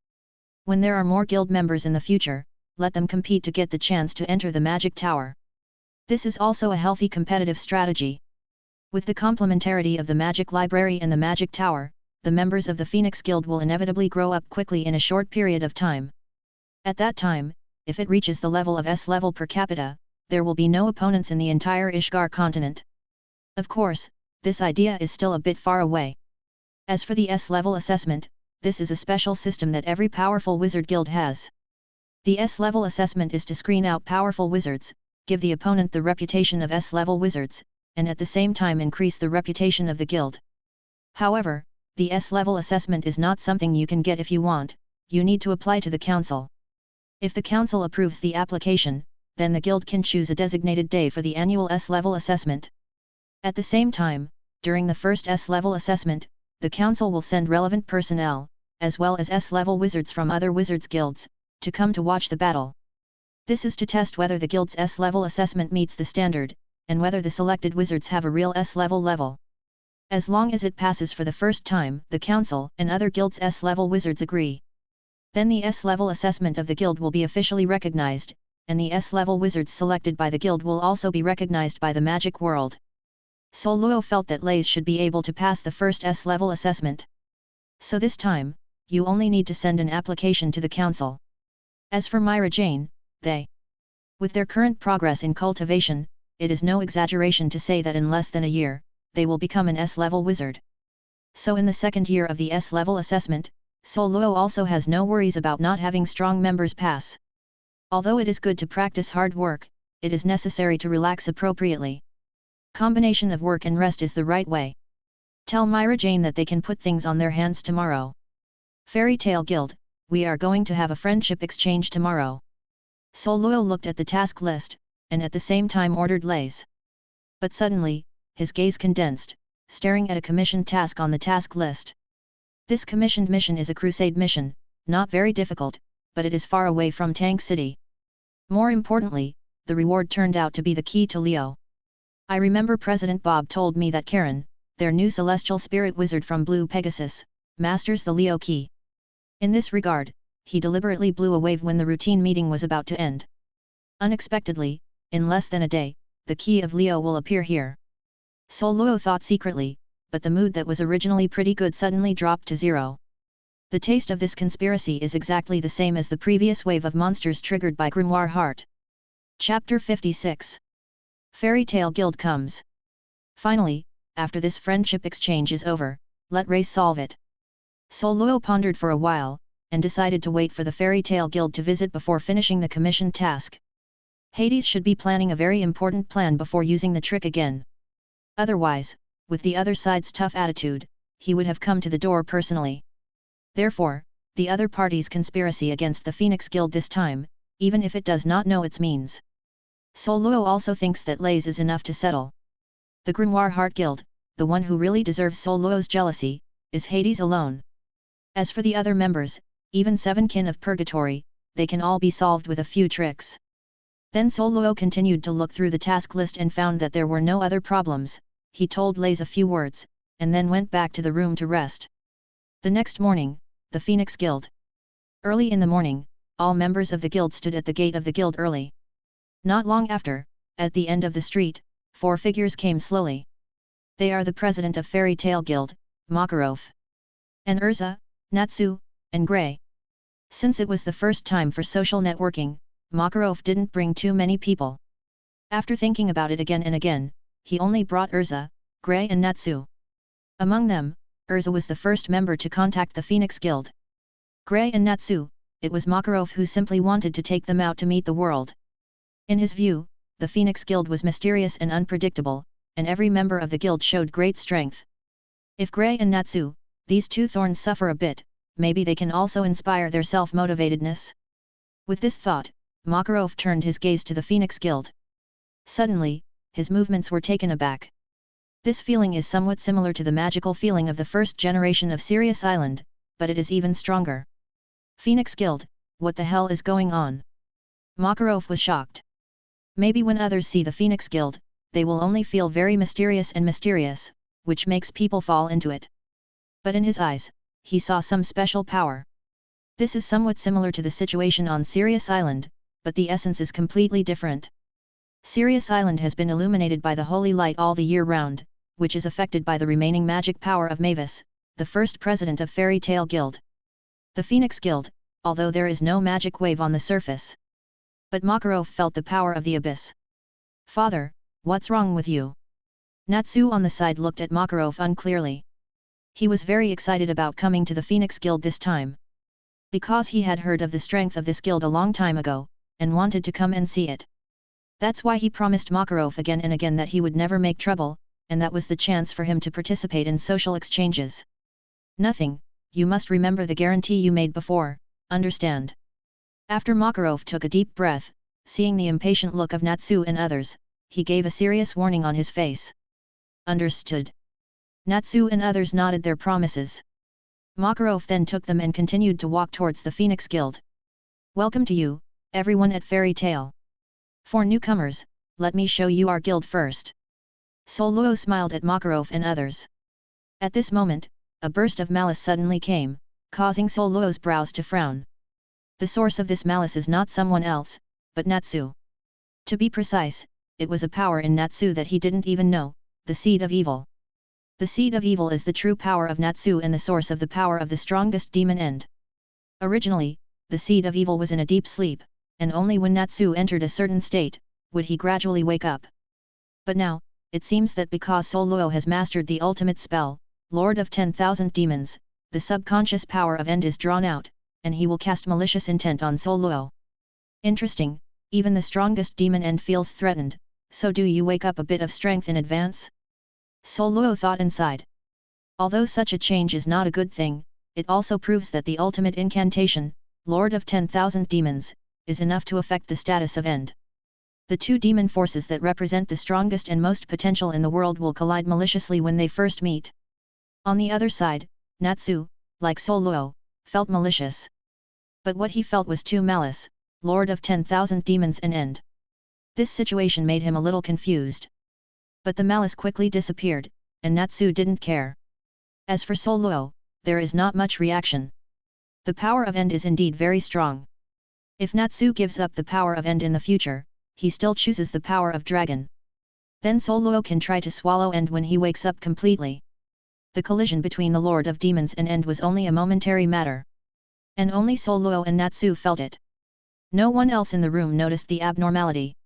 When there are more guild members in the future, let them compete to get the chance to enter the Magic Tower. This is also a healthy competitive strategy. With the complementarity of the Magic Library and the Magic Tower, the members of the Phoenix Guild will inevitably grow up quickly in a short period of time. At that time, if it reaches the level of S-level per capita, there will be no opponents in the entire Ishgar continent. Of course, this idea is still a bit far away. As for the S-level assessment, this is a special system that every powerful wizard guild has. The S-level assessment is to screen out powerful wizards, give the opponent the reputation of S-level wizards, and at the same time increase the reputation of the guild. However, the S-level assessment is not something you can get if you want, you need to apply to the council. If the council approves the application, then the guild can choose a designated day for the annual S-level assessment. At the same time, during the first S-level assessment, the council will send relevant personnel, as well as S-level wizards from other wizards guilds, to come to watch the battle. This is to test whether the guild's S-level assessment meets the standard, and whether the selected wizards have a real S-level level. As long as it passes for the first time, the council and other guilds' S-level wizards agree. Then the S-level assessment of the guild will be officially recognized, and the S-level wizards selected by the guild will also be recognized by the magic world. Soluo felt that Lays should be able to pass the first S-level assessment. So this time, you only need to send an application to the council. As for Mirajane, with their current progress in cultivation, it is no exaggeration to say that in less than a year, they will become an S-level wizard. So in the second year of the S-level assessment, Soluo also has no worries about not having strong members pass. Although it is good to practice hard work, it is necessary to relax appropriately. Combination of work and rest is the right way. Tell Mirajane that they can put things on their hands tomorrow. Fairy Tale Guild, we are going to have a friendship exchange tomorrow. Soluo looked at the task list, and at the same time ordered Lays. But suddenly, his gaze condensed, staring at a commissioned task on the task list. This commissioned mission is a crusade mission, not very difficult, but it is far away from Tank City. More importantly, the reward turned out to be the key to Leo. I remember President Bob told me that Karen, their new celestial spirit wizard from Blue Pegasus, masters the Leo key. In this regard, he deliberately blew a wave when the routine meeting was about to end. Unexpectedly, in less than a day, the key of Leo will appear here. Sol Luo thought secretly, but the mood that was originally pretty good suddenly dropped to zero. The taste of this conspiracy is exactly the same as the previous wave of monsters triggered by Grimoire Heart. Chapter 56. Fairy Tale Guild comes. Finally, after this friendship exchange is over, let Ray solve it. Sol Luo pondered for a while, and decided to wait for the Fairy Tale Guild to visit before finishing the commissioned task. Hades should be planning a very important plan before using the trick again. Otherwise, with the other side's tough attitude, he would have come to the door personally. Therefore, the other party's conspiracy against the Phoenix Guild this time, even if it does not know its means. Sol Luo also thinks that Lays is enough to settle. The Grimoire Heart Guild, the one who really deserves Sol Luo's jealousy, is Hades alone. As for the other members, even 7 kin of Purgatory, they can all be solved with a few tricks. Then Sol Luo continued to look through the task list and found that there were no other problems. He told Lays a few words, and then went back to the room to rest. The next morning, the Phoenix Guild. Early in the morning, all members of the guild stood at the gate of the guild early. Not long after, at the end of the street, 4 figures came slowly. They are the president of Fairy Tale Guild, Makarov, and Urza, Natsu, and Gray. Since it was the first time for social networking, Makarov didn't bring too many people. After thinking about it again and again, he only brought Urza, Gray and Natsu. Among them, Urza was the first member to contact the Phoenix Guild. Gray and Natsu, it was Makarov who simply wanted to take them out to meet the world. In his view, the Phoenix Guild was mysterious and unpredictable, and every member of the guild showed great strength. If Gray and Natsu, these 2 thorns suffer a bit, maybe they can also inspire their self-motivatedness. With this thought, Makarov turned his gaze to the Phoenix Guild. Suddenly, his movements were taken aback. This feeling is somewhat similar to the magical feeling of the first generation of Sirius Island, but it is even stronger. Phoenix Guild, what the hell is going on? Makarov was shocked. Maybe when others see the Phoenix Guild, they will only feel very mysterious, which makes people fall into it. But in his eyes, he saw some special power. This is somewhat similar to the situation on Sirius Island, but the essence is completely different. Sirius Island has been illuminated by the holy light all the year round, which is affected by the remaining magic power of Mavis, the first president of Fairy Tale Guild. The Phoenix Guild, although there is no magic wave on the surface. But Makarov felt the power of the abyss. Father, what's wrong with you? Natsu on the side looked at Makarov unclearly. He was very excited about coming to the Phoenix Guild this time. Because he had heard of the strength of this guild a long time ago, and wanted to come and see it. That's why he promised Makarov again and again that he would never make trouble, and that was the chance for him to participate in social exchanges. Nothing, you must remember the guarantee you made before, understand? After Makarov took a deep breath, seeing the impatient look of Natsu and others, he gave a serious warning on his face. Understood. Natsu and others nodded their promises. Makarov then took them and continued to walk towards the Phoenix Guild. Welcome to you, everyone at Fairy Tale. For newcomers, let me show you our guild first. Sol Luo smiled at Makarov and others. At this moment, a burst of malice suddenly came, causing Sol Luo's brows to frown. The source of this malice is not someone else, but Natsu. To be precise, it was a power in Natsu that he didn't even know, the seed of evil. The seed of evil is the true power of Natsu and the source of the power of the strongest demon end. Originally, the seed of evil was in a deep sleep, and only when Natsu entered a certain state, would he gradually wake up. But now, it seems that because Sol Luo has mastered the ultimate spell, Lord of 10,000 Demons, the subconscious power of End is drawn out, and he will cast malicious intent on Sol Luo. Interesting, even the strongest demon End feels threatened, so do you wake up a bit of strength in advance? Sol Luo thought inside. Although such a change is not a good thing, it also proves that the ultimate incantation, Lord of 10,000 Demons, is enough to affect the status of End. The two demon forces that represent the strongest and most potential in the world will collide maliciously when they first meet. On the other side, Natsu, like Soul Luo, felt malicious. But what he felt was too malice, lord of 10,000 demons and end. This situation made him a little confused. But the malice quickly disappeared, and Natsu didn't care. As for Soul Luo, there is not much reaction. The power of end is indeed very strong. If Natsu gives up the power of end in the future, he still chooses the power of dragon. Then Soul Luo can try to swallow end when he wakes up completely. The collision between the Lord of Demons and End was only a momentary matter. And only Soul Luo and Natsu felt it. No one else in the room noticed the abnormality.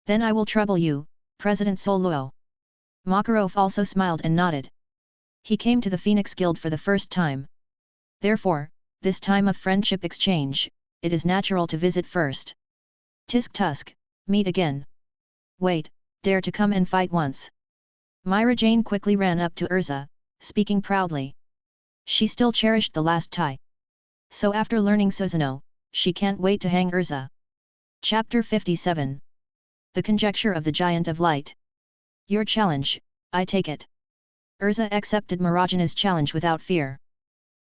Then I will trouble you, President Soul Luo. Makarov also smiled and nodded. He came to the Phoenix Guild for the first time. Therefore, this time of friendship exchange, it is natural to visit first. Tisk tusk, meet again. Wait, dare to come and fight once. Mirajane quickly ran up to Urza, speaking proudly. She still cherished the last tie. So after learning Susanoo, she can't wait to hang Urza. Chapter 57. The Conjecture of the Giant of Light. Your challenge, I take it. Urza accepted Mirajane's challenge without fear.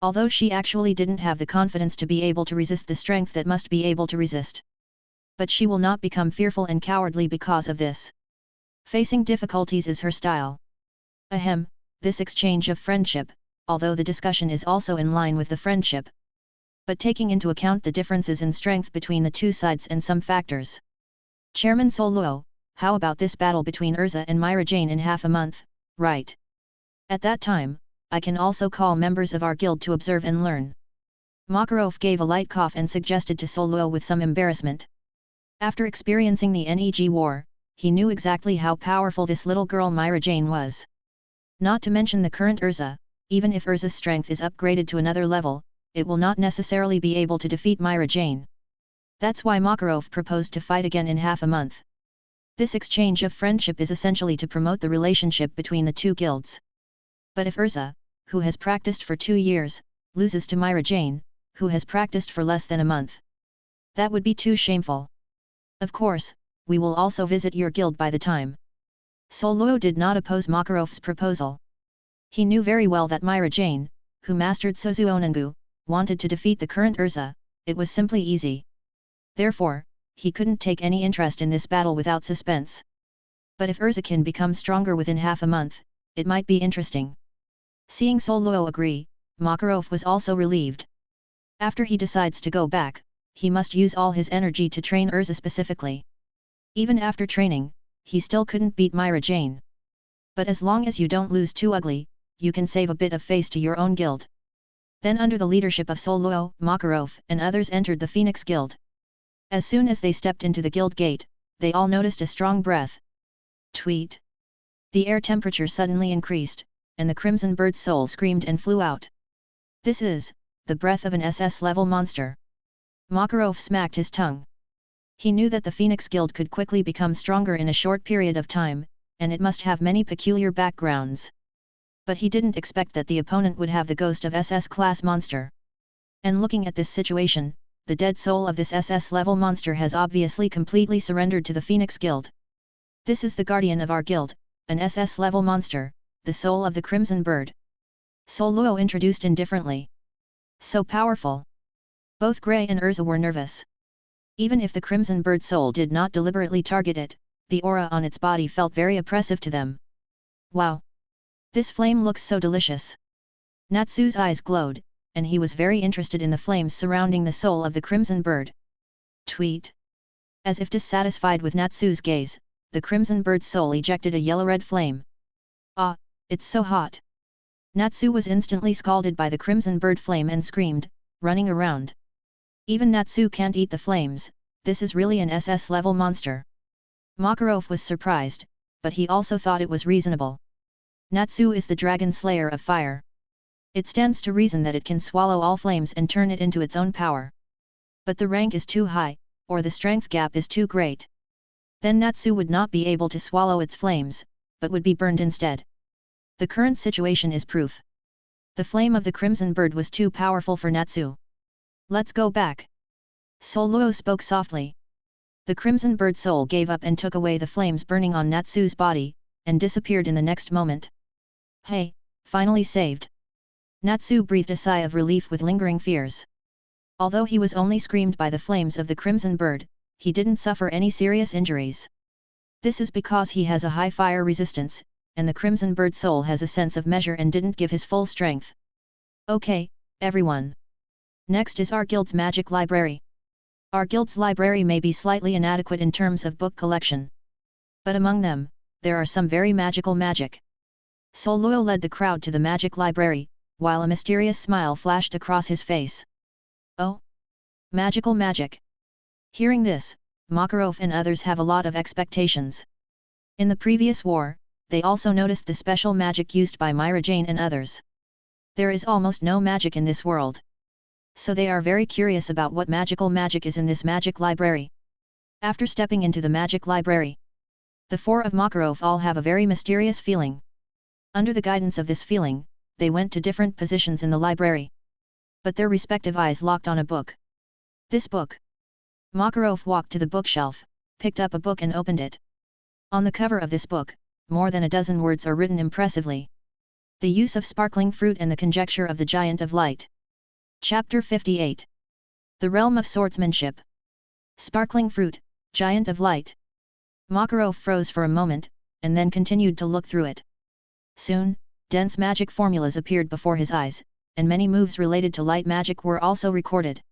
Although she actually didn't have the confidence to be able to resist the strength that must be able to resist. But she will not become fearful and cowardly because of this. Facing difficulties is her style. Ahem, this exchange of friendship, although the discussion is also in line with the friendship. But taking into account the differences in strength between the two sides and some factors. Chairman Soul Luo, how about this battle between Urza and Mirajane in half a month, right? At that time, I can also call members of our guild to observe and learn. Makarov gave a light cough and suggested to Soul Luo with some embarrassment. After experiencing the Neg war, he knew exactly how powerful this little girl Mirajane was. Not to mention the current Urza, even if Urza's strength is upgraded to another level, it will not necessarily be able to defeat Mirajane. That's why Makarov proposed to fight again in half a month. This exchange of friendship is essentially to promote the relationship between the two guilds. But if Urza, who has practiced for 2 years, loses to Mirajane, who has practiced for less than a month, that would be too shameful. Of course, we will also visit your guild by the time. Soul Luo did not oppose Makarov's proposal. He knew very well that Mirajane, who mastered Suzuonengu, wanted to defeat the current Urza. It was simply easy. Therefore, he couldn't take any interest in this battle without suspense. But if Urza can become stronger within half a month, it might be interesting. Seeing Soul Luo agree, Makarov was also relieved. After he decides to go back, he must use all his energy to train Urza specifically. Even after training, he still couldn't beat Mirajane. But as long as you don't lose too ugly, you can save a bit of face to your own guild. Then under the leadership of Soul Luo, Makarov and others entered the Phoenix Guild. As soon as they stepped into the guild gate, they all noticed a strong breath. Tweet. The air temperature suddenly increased, and the Crimson Bird's soul screamed and flew out. This is the breath of an SS-level monster. Makarov smacked his tongue. He knew that the Phoenix Guild could quickly become stronger in a short period of time, and it must have many peculiar backgrounds. But he didn't expect that the opponent would have the ghost of SS-class monster. And looking at this situation, the dead soul of this SS-level monster has obviously completely surrendered to the Phoenix Guild. This is the guardian of our guild, an SS-level monster, the soul of the Crimson Bird. Soul Luo introduced indifferently. So powerful. Both Grey and Urza were nervous. Even if the Crimson Bird soul did not deliberately target it, the aura on its body felt very oppressive to them. Wow! This flame looks so delicious. Natsu's eyes glowed, and he was very interested in the flames surrounding the soul of the Crimson Bird. Tweet. As if dissatisfied with Natsu's gaze, the Crimson Bird's soul ejected a yellow-red flame. Ah, it's so hot! Natsu was instantly scalded by the Crimson Bird flame and screamed, running around. Even Natsu can't eat the flames, this is really an SS-level monster. Makarov was surprised, but he also thought it was reasonable. Natsu is the dragon slayer of fire. It stands to reason that it can swallow all flames and turn it into its own power. But the rank is too high, or the strength gap is too great. Then Natsu would not be able to swallow its flames, but would be burned instead. The current situation is proof. The flame of the Crimson Bird was too powerful for Natsu. Let's go back. Soul Luo spoke softly. The crimson bird soul gave up and took away the flames burning on Natsu's body, and disappeared in the next moment. Hey, finally saved! Natsu breathed a sigh of relief with lingering fears. Although he was only screamed by the flames of the crimson bird, he didn't suffer any serious injuries. This is because he has a high fire resistance, and the crimson bird soul has a sense of measure and didn't give his full strength. Okay, everyone. Next is our guild's magic library. Our guild's library may be slightly inadequate in terms of book collection. But among them, there are some very magical magic. Soluo led the crowd to the magic library, while a mysterious smile flashed across his face. Oh! Magical magic! Hearing this, Makarov and others have a lot of expectations. In the previous war, they also noticed the special magic used by Mirajane and others. There is almost no magic in this world. So they are very curious about what magical magic is in this magic library. After stepping into the magic library, the four of Makarov all have a very mysterious feeling. Under the guidance of this feeling, they went to different positions in the library. But their respective eyes locked on a book. This book. Makarov walked to the bookshelf, picked up a book and opened it. On the cover of this book, more than a dozen words are written impressively. The use of sparkling fruit and the conjecture of the Giant of Light. Chapter 58. The Realm of Swordsmanship. Sparkling fruit, Giant of Light. Makarov froze for a moment, and then continued to look through it. Soon, dense magic formulas appeared before his eyes, and many moves related to light magic were also recorded.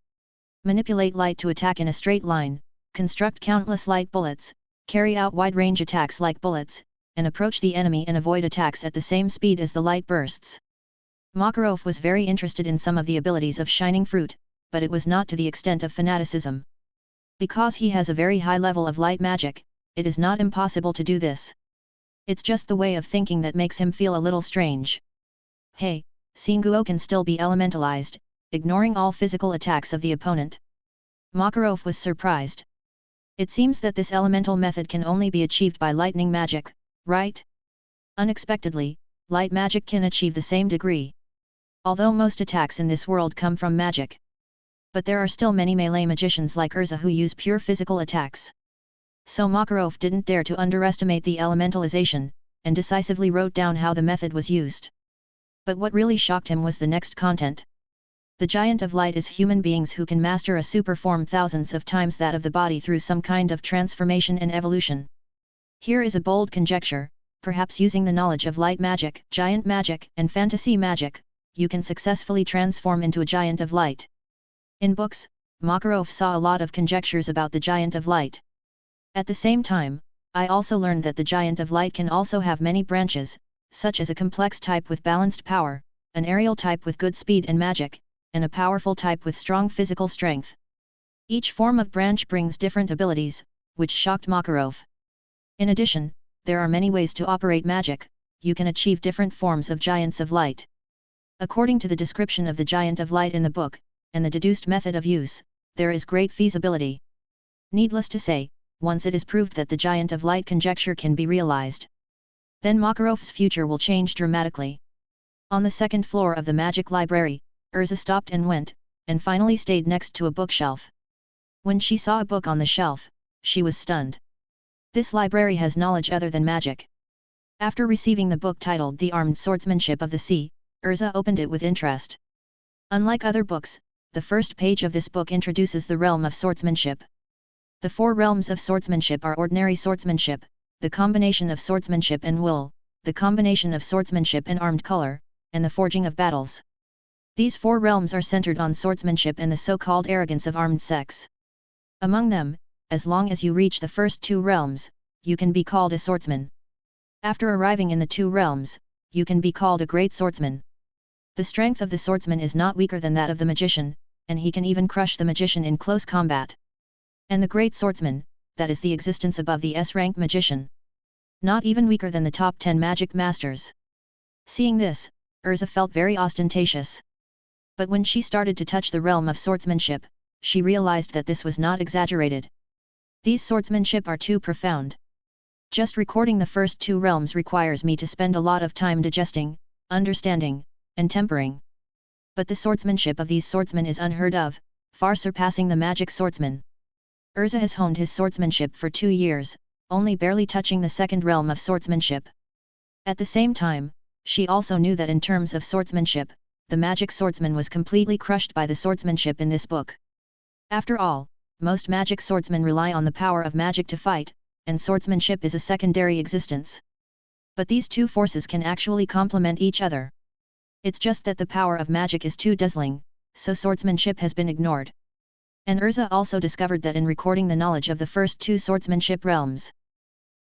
Manipulate light to attack in a straight line, construct countless light bullets, carry out wide-range attacks like bullets, and approach the enemy and avoid attacks at the same speed as the light bursts. Makarov was very interested in some of the abilities of Shining Fruit, but it was not to the extent of fanaticism. Because he has a very high level of light magic, it is not impossible to do this. It's just the way of thinking that makes him feel a little strange. Hey, Singuo can still be elementalized, ignoring all physical attacks of the opponent. Makarov was surprised. It seems that this elemental method can only be achieved by lightning magic, right? Unexpectedly, light magic can achieve the same degree. Although most attacks in this world come from magic. But there are still many melee magicians like Urza who use pure physical attacks. So Makarov didn't dare to underestimate the elementalization, and decisively wrote down how the method was used. But what really shocked him was the next content. The Giant of Light is human beings who can master a super form thousands of times that of the body through some kind of transformation and evolution. Here is a bold conjecture, perhaps using the knowledge of light magic, giant magic, and fantasy magic, you can successfully transform into a Giant of Light. In books, Makarov saw a lot of conjectures about the Giant of Light. At the same time, I also learned that the Giant of Light can also have many branches, such as a complex type with balanced power, an aerial type with good speed and magic, and a powerful type with strong physical strength. Each form of branch brings different abilities, which shocked Makarov. In addition, there are many ways to operate magic, you can achieve different forms of Giants of Light. According to the description of the Giant of Light in the book, and the deduced method of use, there is great feasibility. Needless to say, once it is proved that the Giant of Light conjecture can be realized, then Makarov's future will change dramatically. On the second floor of the magic library, Urza stopped and went, and finally stayed next to a bookshelf. When she saw a book on the shelf, she was stunned. This library has knowledge other than magic. After receiving the book titled The Armed Swordsmanship of the Sea, Urza opened it with interest. Unlike other books, the first page of this book introduces the realm of swordsmanship. The four realms of swordsmanship are ordinary swordsmanship, the combination of swordsmanship and wool, the combination of swordsmanship and armed color, and the forging of battles. These four realms are centered on swordsmanship and the so-called arrogance of armed sex. Among them, as long as you reach the first two realms, you can be called a swordsman. After arriving in the two realms, you can be called a great swordsman. The strength of the swordsman is not weaker than that of the magician, and he can even crush the magician in close combat. And the great swordsman, that is the existence above the S-rank magician. Not even weaker than the top 10 magic masters. Seeing this, Urza felt very ostentatious. But when she started to touch the realm of swordsmanship, she realized that this was not exaggerated. These swordsmanship are too profound. Just recording the first two realms requires me to spend a lot of time digesting, understanding, and tempering. But the swordsmanship of these swordsmen is unheard of, far surpassing the magic swordsman. Urza has honed his swordsmanship for 2 years, only barely touching the second realm of swordsmanship. At the same time, she also knew that in terms of swordsmanship, the magic swordsman was completely crushed by the swordsmanship in this book. After all, most magic swordsmen rely on the power of magic to fight, and swordsmanship is a secondary existence. But these two forces can actually complement each other. It's just that the power of magic is too dazzling, so swordsmanship has been ignored. And Urza also discovered that in recording the knowledge of the first 2 swordsmanship realms.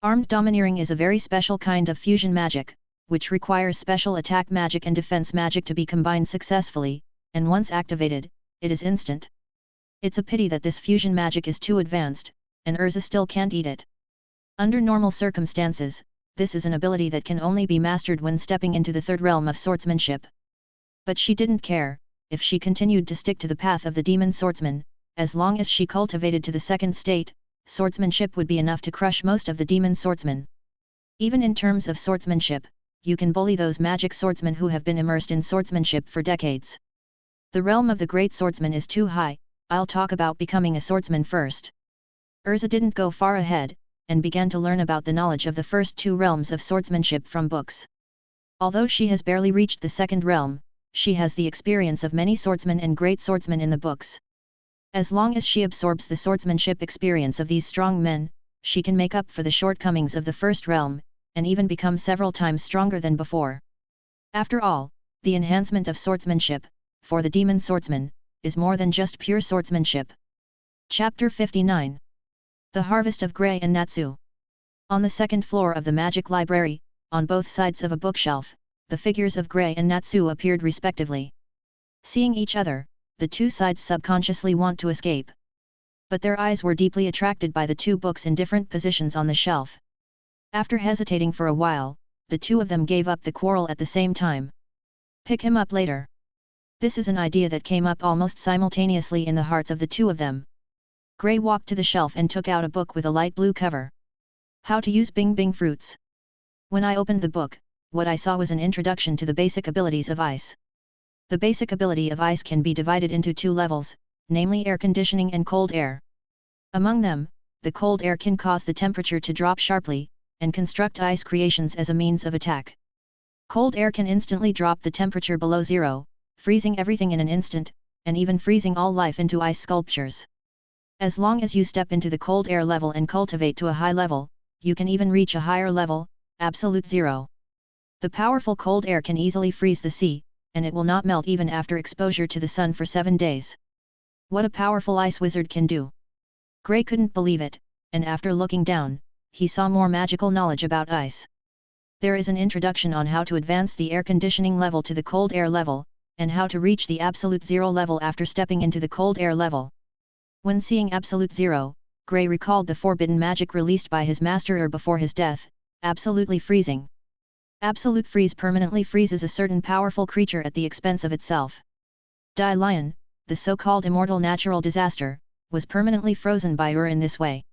Armed domineering is a very special kind of fusion magic, which requires special attack magic and defense magic to be combined successfully, and once activated, it is instant. It's a pity that this fusion magic is too advanced, and Urza still can't eat it. Under normal circumstances, this is an ability that can only be mastered when stepping into the 3rd realm of swordsmanship. But she didn't care, if she continued to stick to the path of the demon swordsman, as long as she cultivated to the 2nd state, swordsmanship would be enough to crush most of the demon swordsmen. Even in terms of swordsmanship, you can bully those magic swordsmen who have been immersed in swordsmanship for decades. The realm of the great swordsman is too high, I'll talk about becoming a swordsman first. Urza didn't go far ahead, and began to learn about the knowledge of the first 2 realms of swordsmanship from books. Although she has barely reached the 2nd realm, she has the experience of many swordsmen and great swordsmen in the books. As long as she absorbs the swordsmanship experience of these strong men, she can make up for the shortcomings of the 1st realm, and even become several times stronger than before. After all, the enhancement of swordsmanship, for the demon swordsman, is more than just pure swordsmanship. Chapter 59. The Harvest of Grey and Natsu. On the 2nd floor of the magic library, on both sides of a bookshelf, the figures of Grey and Natsu appeared respectively. Seeing each other, the 2 sides subconsciously want to escape. But their eyes were deeply attracted by the 2 books in different positions on the shelf. After hesitating for a while, the 2 of them gave up the quarrel at the same time. Pick him up later. This is an idea that came up almost simultaneously in the hearts of the 2 of them. Grey walked to the shelf and took out a book with a light blue cover. How to use Bing Bing fruits. When I opened the book, what I saw was an introduction to the basic abilities of ice. The basic ability of ice can be divided into 2 levels, namely air conditioning and cold air. Among them, the cold air can cause the temperature to drop sharply, and construct ice creations as a means of attack. Cold air can instantly drop the temperature below 0, freezing everything in an instant, and even freezing all life into ice sculptures. As long as you step into the cold air level and cultivate to a high level, you can even reach a higher level, absolute 0. The powerful cold air can easily freeze the sea, and it will not melt even after exposure to the sun for 7 days. What a powerful ice wizard can do! Grey couldn't believe it, and after looking down, he saw more magical knowledge about ice. There is an introduction on how to advance the air conditioning level to the cold air level, and how to reach the absolute 0 level after stepping into the cold air level. When seeing absolute 0, Grey recalled the forbidden magic released by his master before his death, absolutely freezing. Absolute freeze permanently freezes a certain powerful creature at the expense of itself. Dai Lion, the so-called immortal natural disaster, was permanently frozen by in this way.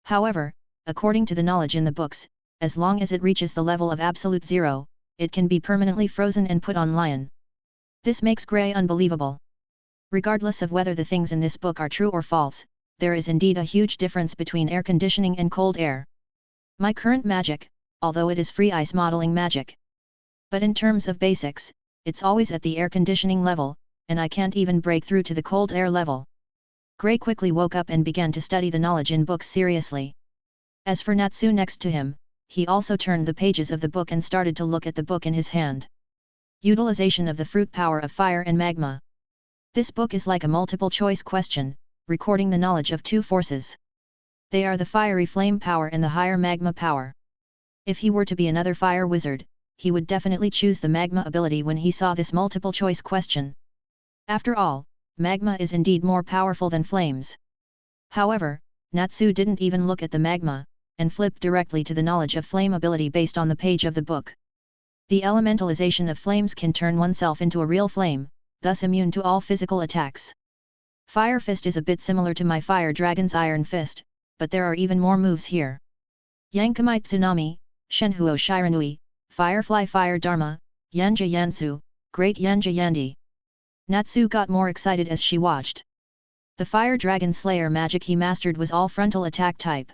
However, according to the knowledge in the books, as long as it reaches the level of absolute 0, it can be permanently frozen and put on Lion. This makes Grey unbelievable. Regardless of whether the things in this book are true or false, there is indeed a huge difference between air conditioning and cold air. My current magic, although it is free ice modeling magic. But in terms of basics, it's always at the air conditioning level, and I can't even break through to the cold air level. Grey quickly woke up and began to study the knowledge in books seriously. As for Natsu next to him, he also turned the pages of the book and started to look at the book in his hand. Utilization of the fruit power of fire and magma. This book is like a multiple choice question, recording the knowledge of 2 forces. They are the fiery flame power and the higher magma power. If he were to be another fire wizard, he would definitely choose the magma ability when he saw this multiple choice question. After all, magma is indeed more powerful than flames. However, Natsu didn't even look at the magma, and flipped directly to the knowledge of flame ability based on the page of the book. The elementalization of flames can turn oneself into a real flame, thus immune to all physical attacks. Fire Fist is a bit similar to my Fire Dragon's Iron Fist, but there are even more moves here. Yankamai Tsunami, Shenhuo Shiranui, Firefly Fire Dharma, Yanja Yansu, Great Yanja Yandi. Natsu got more excited as she watched. The Fire Dragon Slayer magic he mastered was all frontal attack type.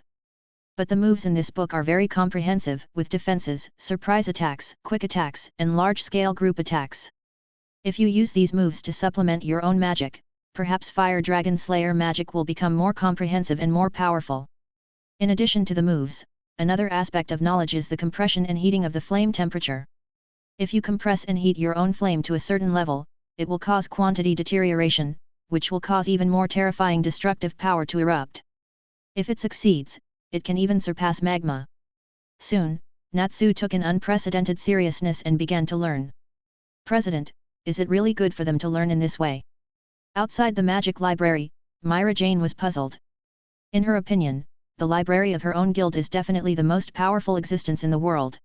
But the moves in this book are very comprehensive, with defenses, surprise attacks, quick attacks, and large-scale group attacks. If you use these moves to supplement your own magic, perhaps Fire Dragon Slayer magic will become more comprehensive and more powerful. In addition to the moves, another aspect of knowledge is the compression and heating of the flame temperature. If you compress and heat your own flame to a certain level, it will cause quantity deterioration, which will cause even more terrifying destructive power to erupt. If it succeeds, it can even surpass magma. Soon, Natsu took an unprecedented seriousness and began to learn. President, is it really good for them to learn in this way? Outside the magic library, Mirajane was puzzled. In her opinion, the library of her own guild is definitely the most powerful existence in the world.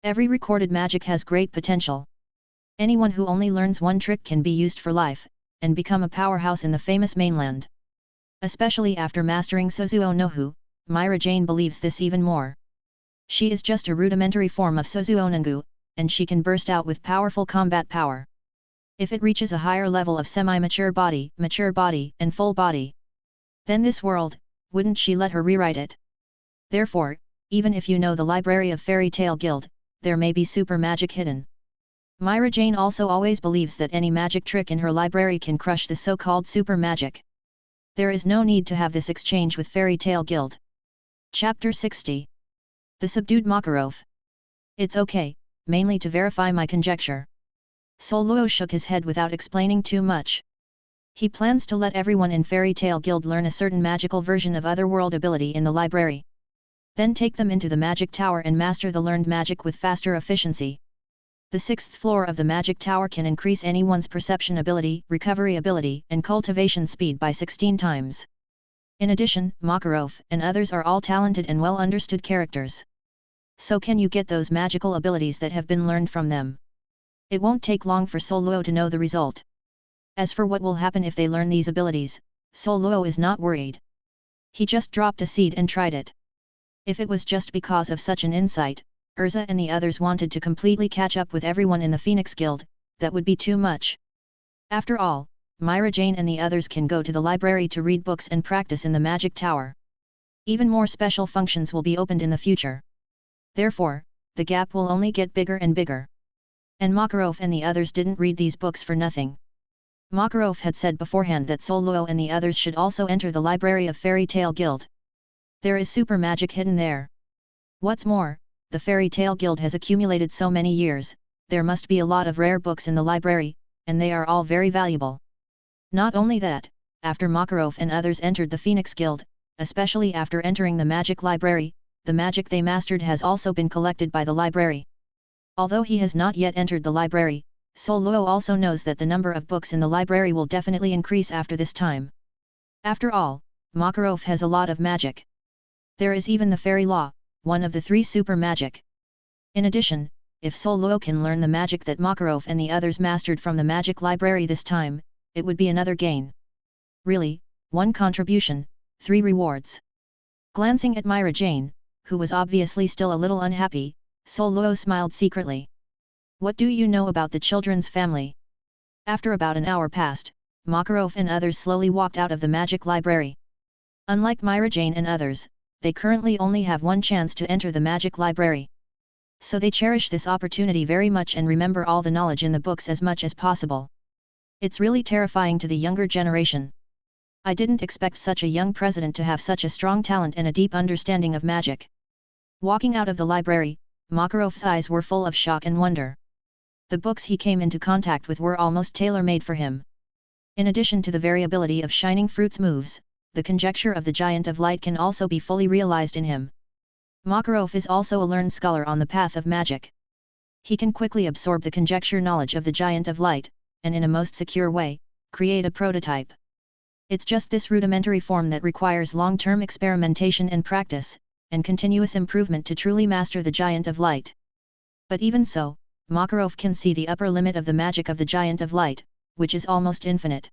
Every recorded magic has great potential. Anyone who only learns one trick can be used for life, and become a powerhouse in the famous mainland. Especially after mastering Suzuo no Hu, Mirajane believes this even more. She is just a rudimentary form of Suzuo Nangu, and she can burst out with powerful combat power. If it reaches a higher level of semi-mature body, mature body, and full body, then this world, wouldn't she let her rewrite it? Therefore, even if you know the library of Fairy Tale Guild, there may be super magic hidden. Mirajane also always believes that any magic trick in her library can crush the so-called super magic. There is no need to have this exchange with Fairy Tale Guild. Chapter 60. The Subdued Makarov. It's okay, mainly to verify my conjecture. Soluo shook his head without explaining too much. He plans to let everyone in Fairy Tale Guild learn a certain magical version of otherworld ability in the library. Then take them into the magic tower and master the learned magic with faster efficiency. The 6th floor of the magic tower can increase anyone's perception ability, recovery ability, and cultivation speed by 16 times. In addition, Makarov and others are all talented and well understood characters. So can you get those magical abilities that have been learned from them? It won't take long for Soluo to know the result. As for what will happen if they learn these abilities, Soluo is not worried. He just dropped a seed and tried it. If it was just because of such an insight, Urza and the others wanted to completely catch up with everyone in the Phoenix Guild, that would be too much. After all, Mirajane and the others can go to the library to read books and practice in the magic tower. Even more special functions will be opened in the future. Therefore, the gap will only get bigger and bigger. And Makarov and the others didn't read these books for nothing. Makarov had said beforehand that Soluo and the others should also enter the library of Fairy Tale Guild. There is super magic hidden there. What's more, the Fairy Tale Guild has accumulated so many years, there must be a lot of rare books in the library, and they are all very valuable. Not only that, after Makarov and others entered the Phoenix Guild, especially after entering the magic library, the magic they mastered has also been collected by the library. Although he has not yet entered the library, Soluo also knows that the number of books in the library will definitely increase after this time. After all, Makarov has a lot of magic. There is even the fairy law, one of the 3 super magic. In addition, if Soluo can learn the magic that Makarov and the others mastered from the magic library this time, it would be another gain. Really, 1 contribution, 3 rewards. Glancing at Mirajane, who was obviously still a little unhappy, Soluo smiled secretly. What do you know about the children's family? After about an hour passed, Makarov and others slowly walked out of the magic library. Unlike Mirajane and others, they currently only have 1 chance to enter the magic library. So they cherish this opportunity very much and remember all the knowledge in the books as much as possible. It's really terrifying to the younger generation. I didn't expect such a young president to have such a strong talent and a deep understanding of magic. Walking out of the library, Makarov's eyes were full of shock and wonder. The books he came into contact with were almost tailor-made for him. In addition to the variability of Shining Fruit's moves, the conjecture of the Giant of Light can also be fully realized in him. Makarov is also a learned scholar on the path of magic. He can quickly absorb the conjecture knowledge of the Giant of Light, and in a most secure way, create a prototype. It's just this rudimentary form that requires long-term experimentation and practice, and continuous improvement to truly master the Giant of Light. But even so, Makarov can see the upper limit of the magic of the Giant of Light, which is almost infinite.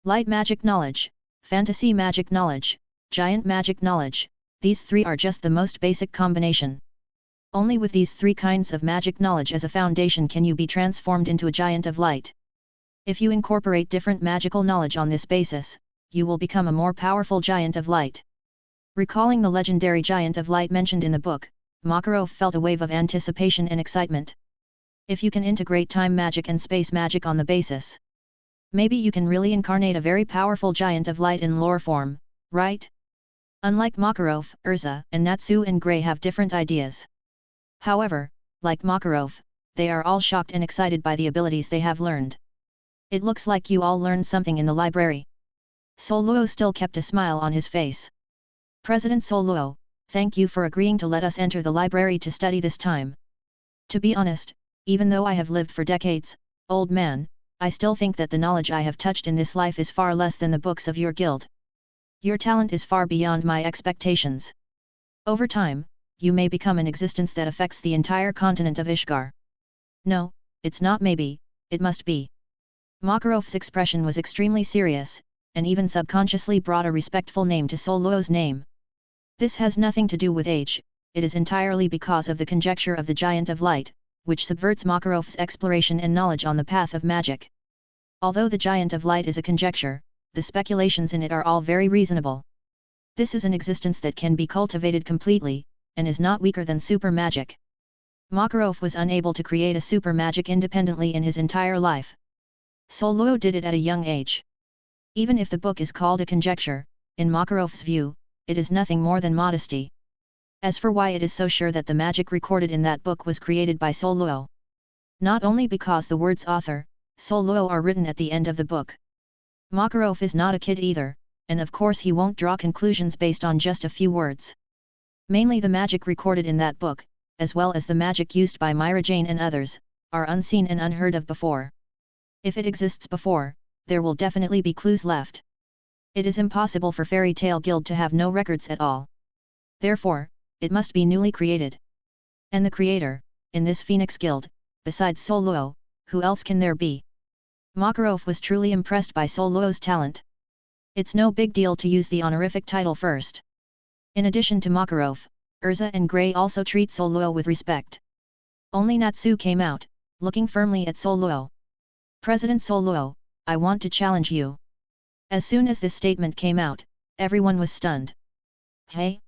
Light magic knowledge, fantasy magic knowledge, giant magic knowledge, these 3 are just the most basic combination. Only with these 3 kinds of magic knowledge as a foundation can you be transformed into a Giant of Light. If you incorporate different magical knowledge on this basis, you will become a more powerful giant of light. Recalling the legendary giant of light mentioned in the book, Makarov felt a wave of anticipation and excitement. If you can integrate time magic and space magic on the basis, maybe you can really incarnate a very powerful giant of light in lore form, right? Unlike Makarov, Urza and Natsu and Grey have different ideas. However, like Makarov, they are all shocked and excited by the abilities they have learned. It looks like you all learned something in the library. Soluo still kept a smile on his face. President Soluo, thank you for agreeing to let us enter the library to study this time. To be honest, even though I have lived for decades, old man, I still think that the knowledge I have touched in this life is far less than the books of your guild. Your talent is far beyond my expectations. Over time, you may become an existence that affects the entire continent of Ishgar. No, it's not maybe, it must be. Makarov's expression was extremely serious, and even subconsciously brought a respectful name to Soluo's name. This has nothing to do with age, it is entirely because of the conjecture of the Giant of Light, which subverts Makarov's exploration and knowledge on the path of magic. Although the Giant of Light is a conjecture, the speculations in it are all very reasonable. This is an existence that can be cultivated completely, and is not weaker than super magic. Makarov was unable to create a super magic independently in his entire life. Soluo did it at a young age. Even if the book is called a conjecture, in Makarov's view, it is nothing more than modesty. As for why it is so sure that the magic recorded in that book was created by Soluo. Not only because the words author, Soluo are written at the end of the book. Makarov is not a kid either, and of course he won't draw conclusions based on just a few words. Mainly the magic recorded in that book, as well as the magic used by Mirajane and others, are unseen and unheard of before. If it exists before, there will definitely be clues left. It is impossible for Fairy Tale Guild to have no records at all. Therefore, it must be newly created. And the creator, in this Phoenix Guild, besides Soluo, who else can there be? Makarov was truly impressed by Soluo's talent. It's no big deal to use the honorific title first. In addition to Makarov, Urza and Grey also treat Soluo with respect. Only Natsu came out, looking firmly at Soluo. President Soluo, I want to challenge you. As soon as this statement came out, everyone was stunned. Hey?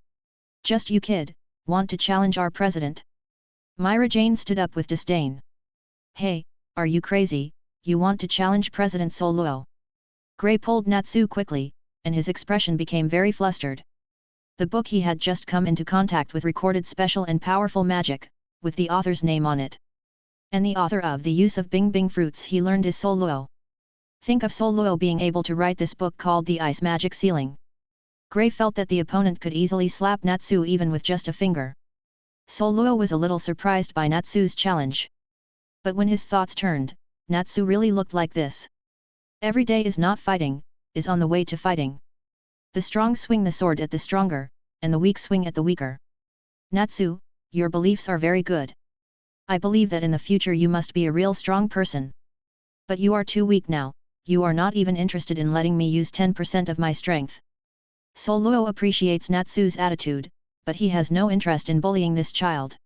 Just you kid, want to challenge our president? Mirajane stood up with disdain. Hey, are you crazy, you want to challenge President Soluo? Grey pulled Natsu quickly, and his expression became very flustered. The book he had just come into contact with recorded special and powerful magic, with the author's name on it. And the author of the use of Bing Bing fruits he learned is Soluo. Think of Soluo being able to write this book called The Ice Magic Ceiling. Grey felt that the opponent could easily slap Natsu even with just a finger. Soluo was a little surprised by Natsu's challenge. But when his thoughts turned, Natsu really looked like this. Every day is not fighting, is on the way to fighting. The strong swing the sword at the stronger, and the weak swing at the weaker. Natsu, your beliefs are very good. I believe that in the future you must be a real strong person. But you are too weak now, you are not even interested in letting me use 10% of my strength. Soluo appreciates Natsu's attitude, but he has no interest in bullying this child.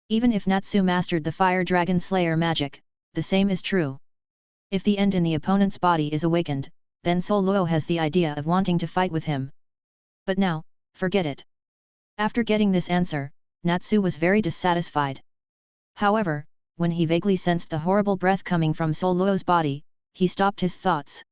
Even if Natsu mastered the Fire Dragon Slayer magic, the same is true. If the end in the opponent's body is awakened, then Soluo has the idea of wanting to fight with him. But now, forget it. After getting this answer, Natsu was very dissatisfied. However, when he vaguely sensed the horrible breath coming from Soluo's body, he stopped his thoughts.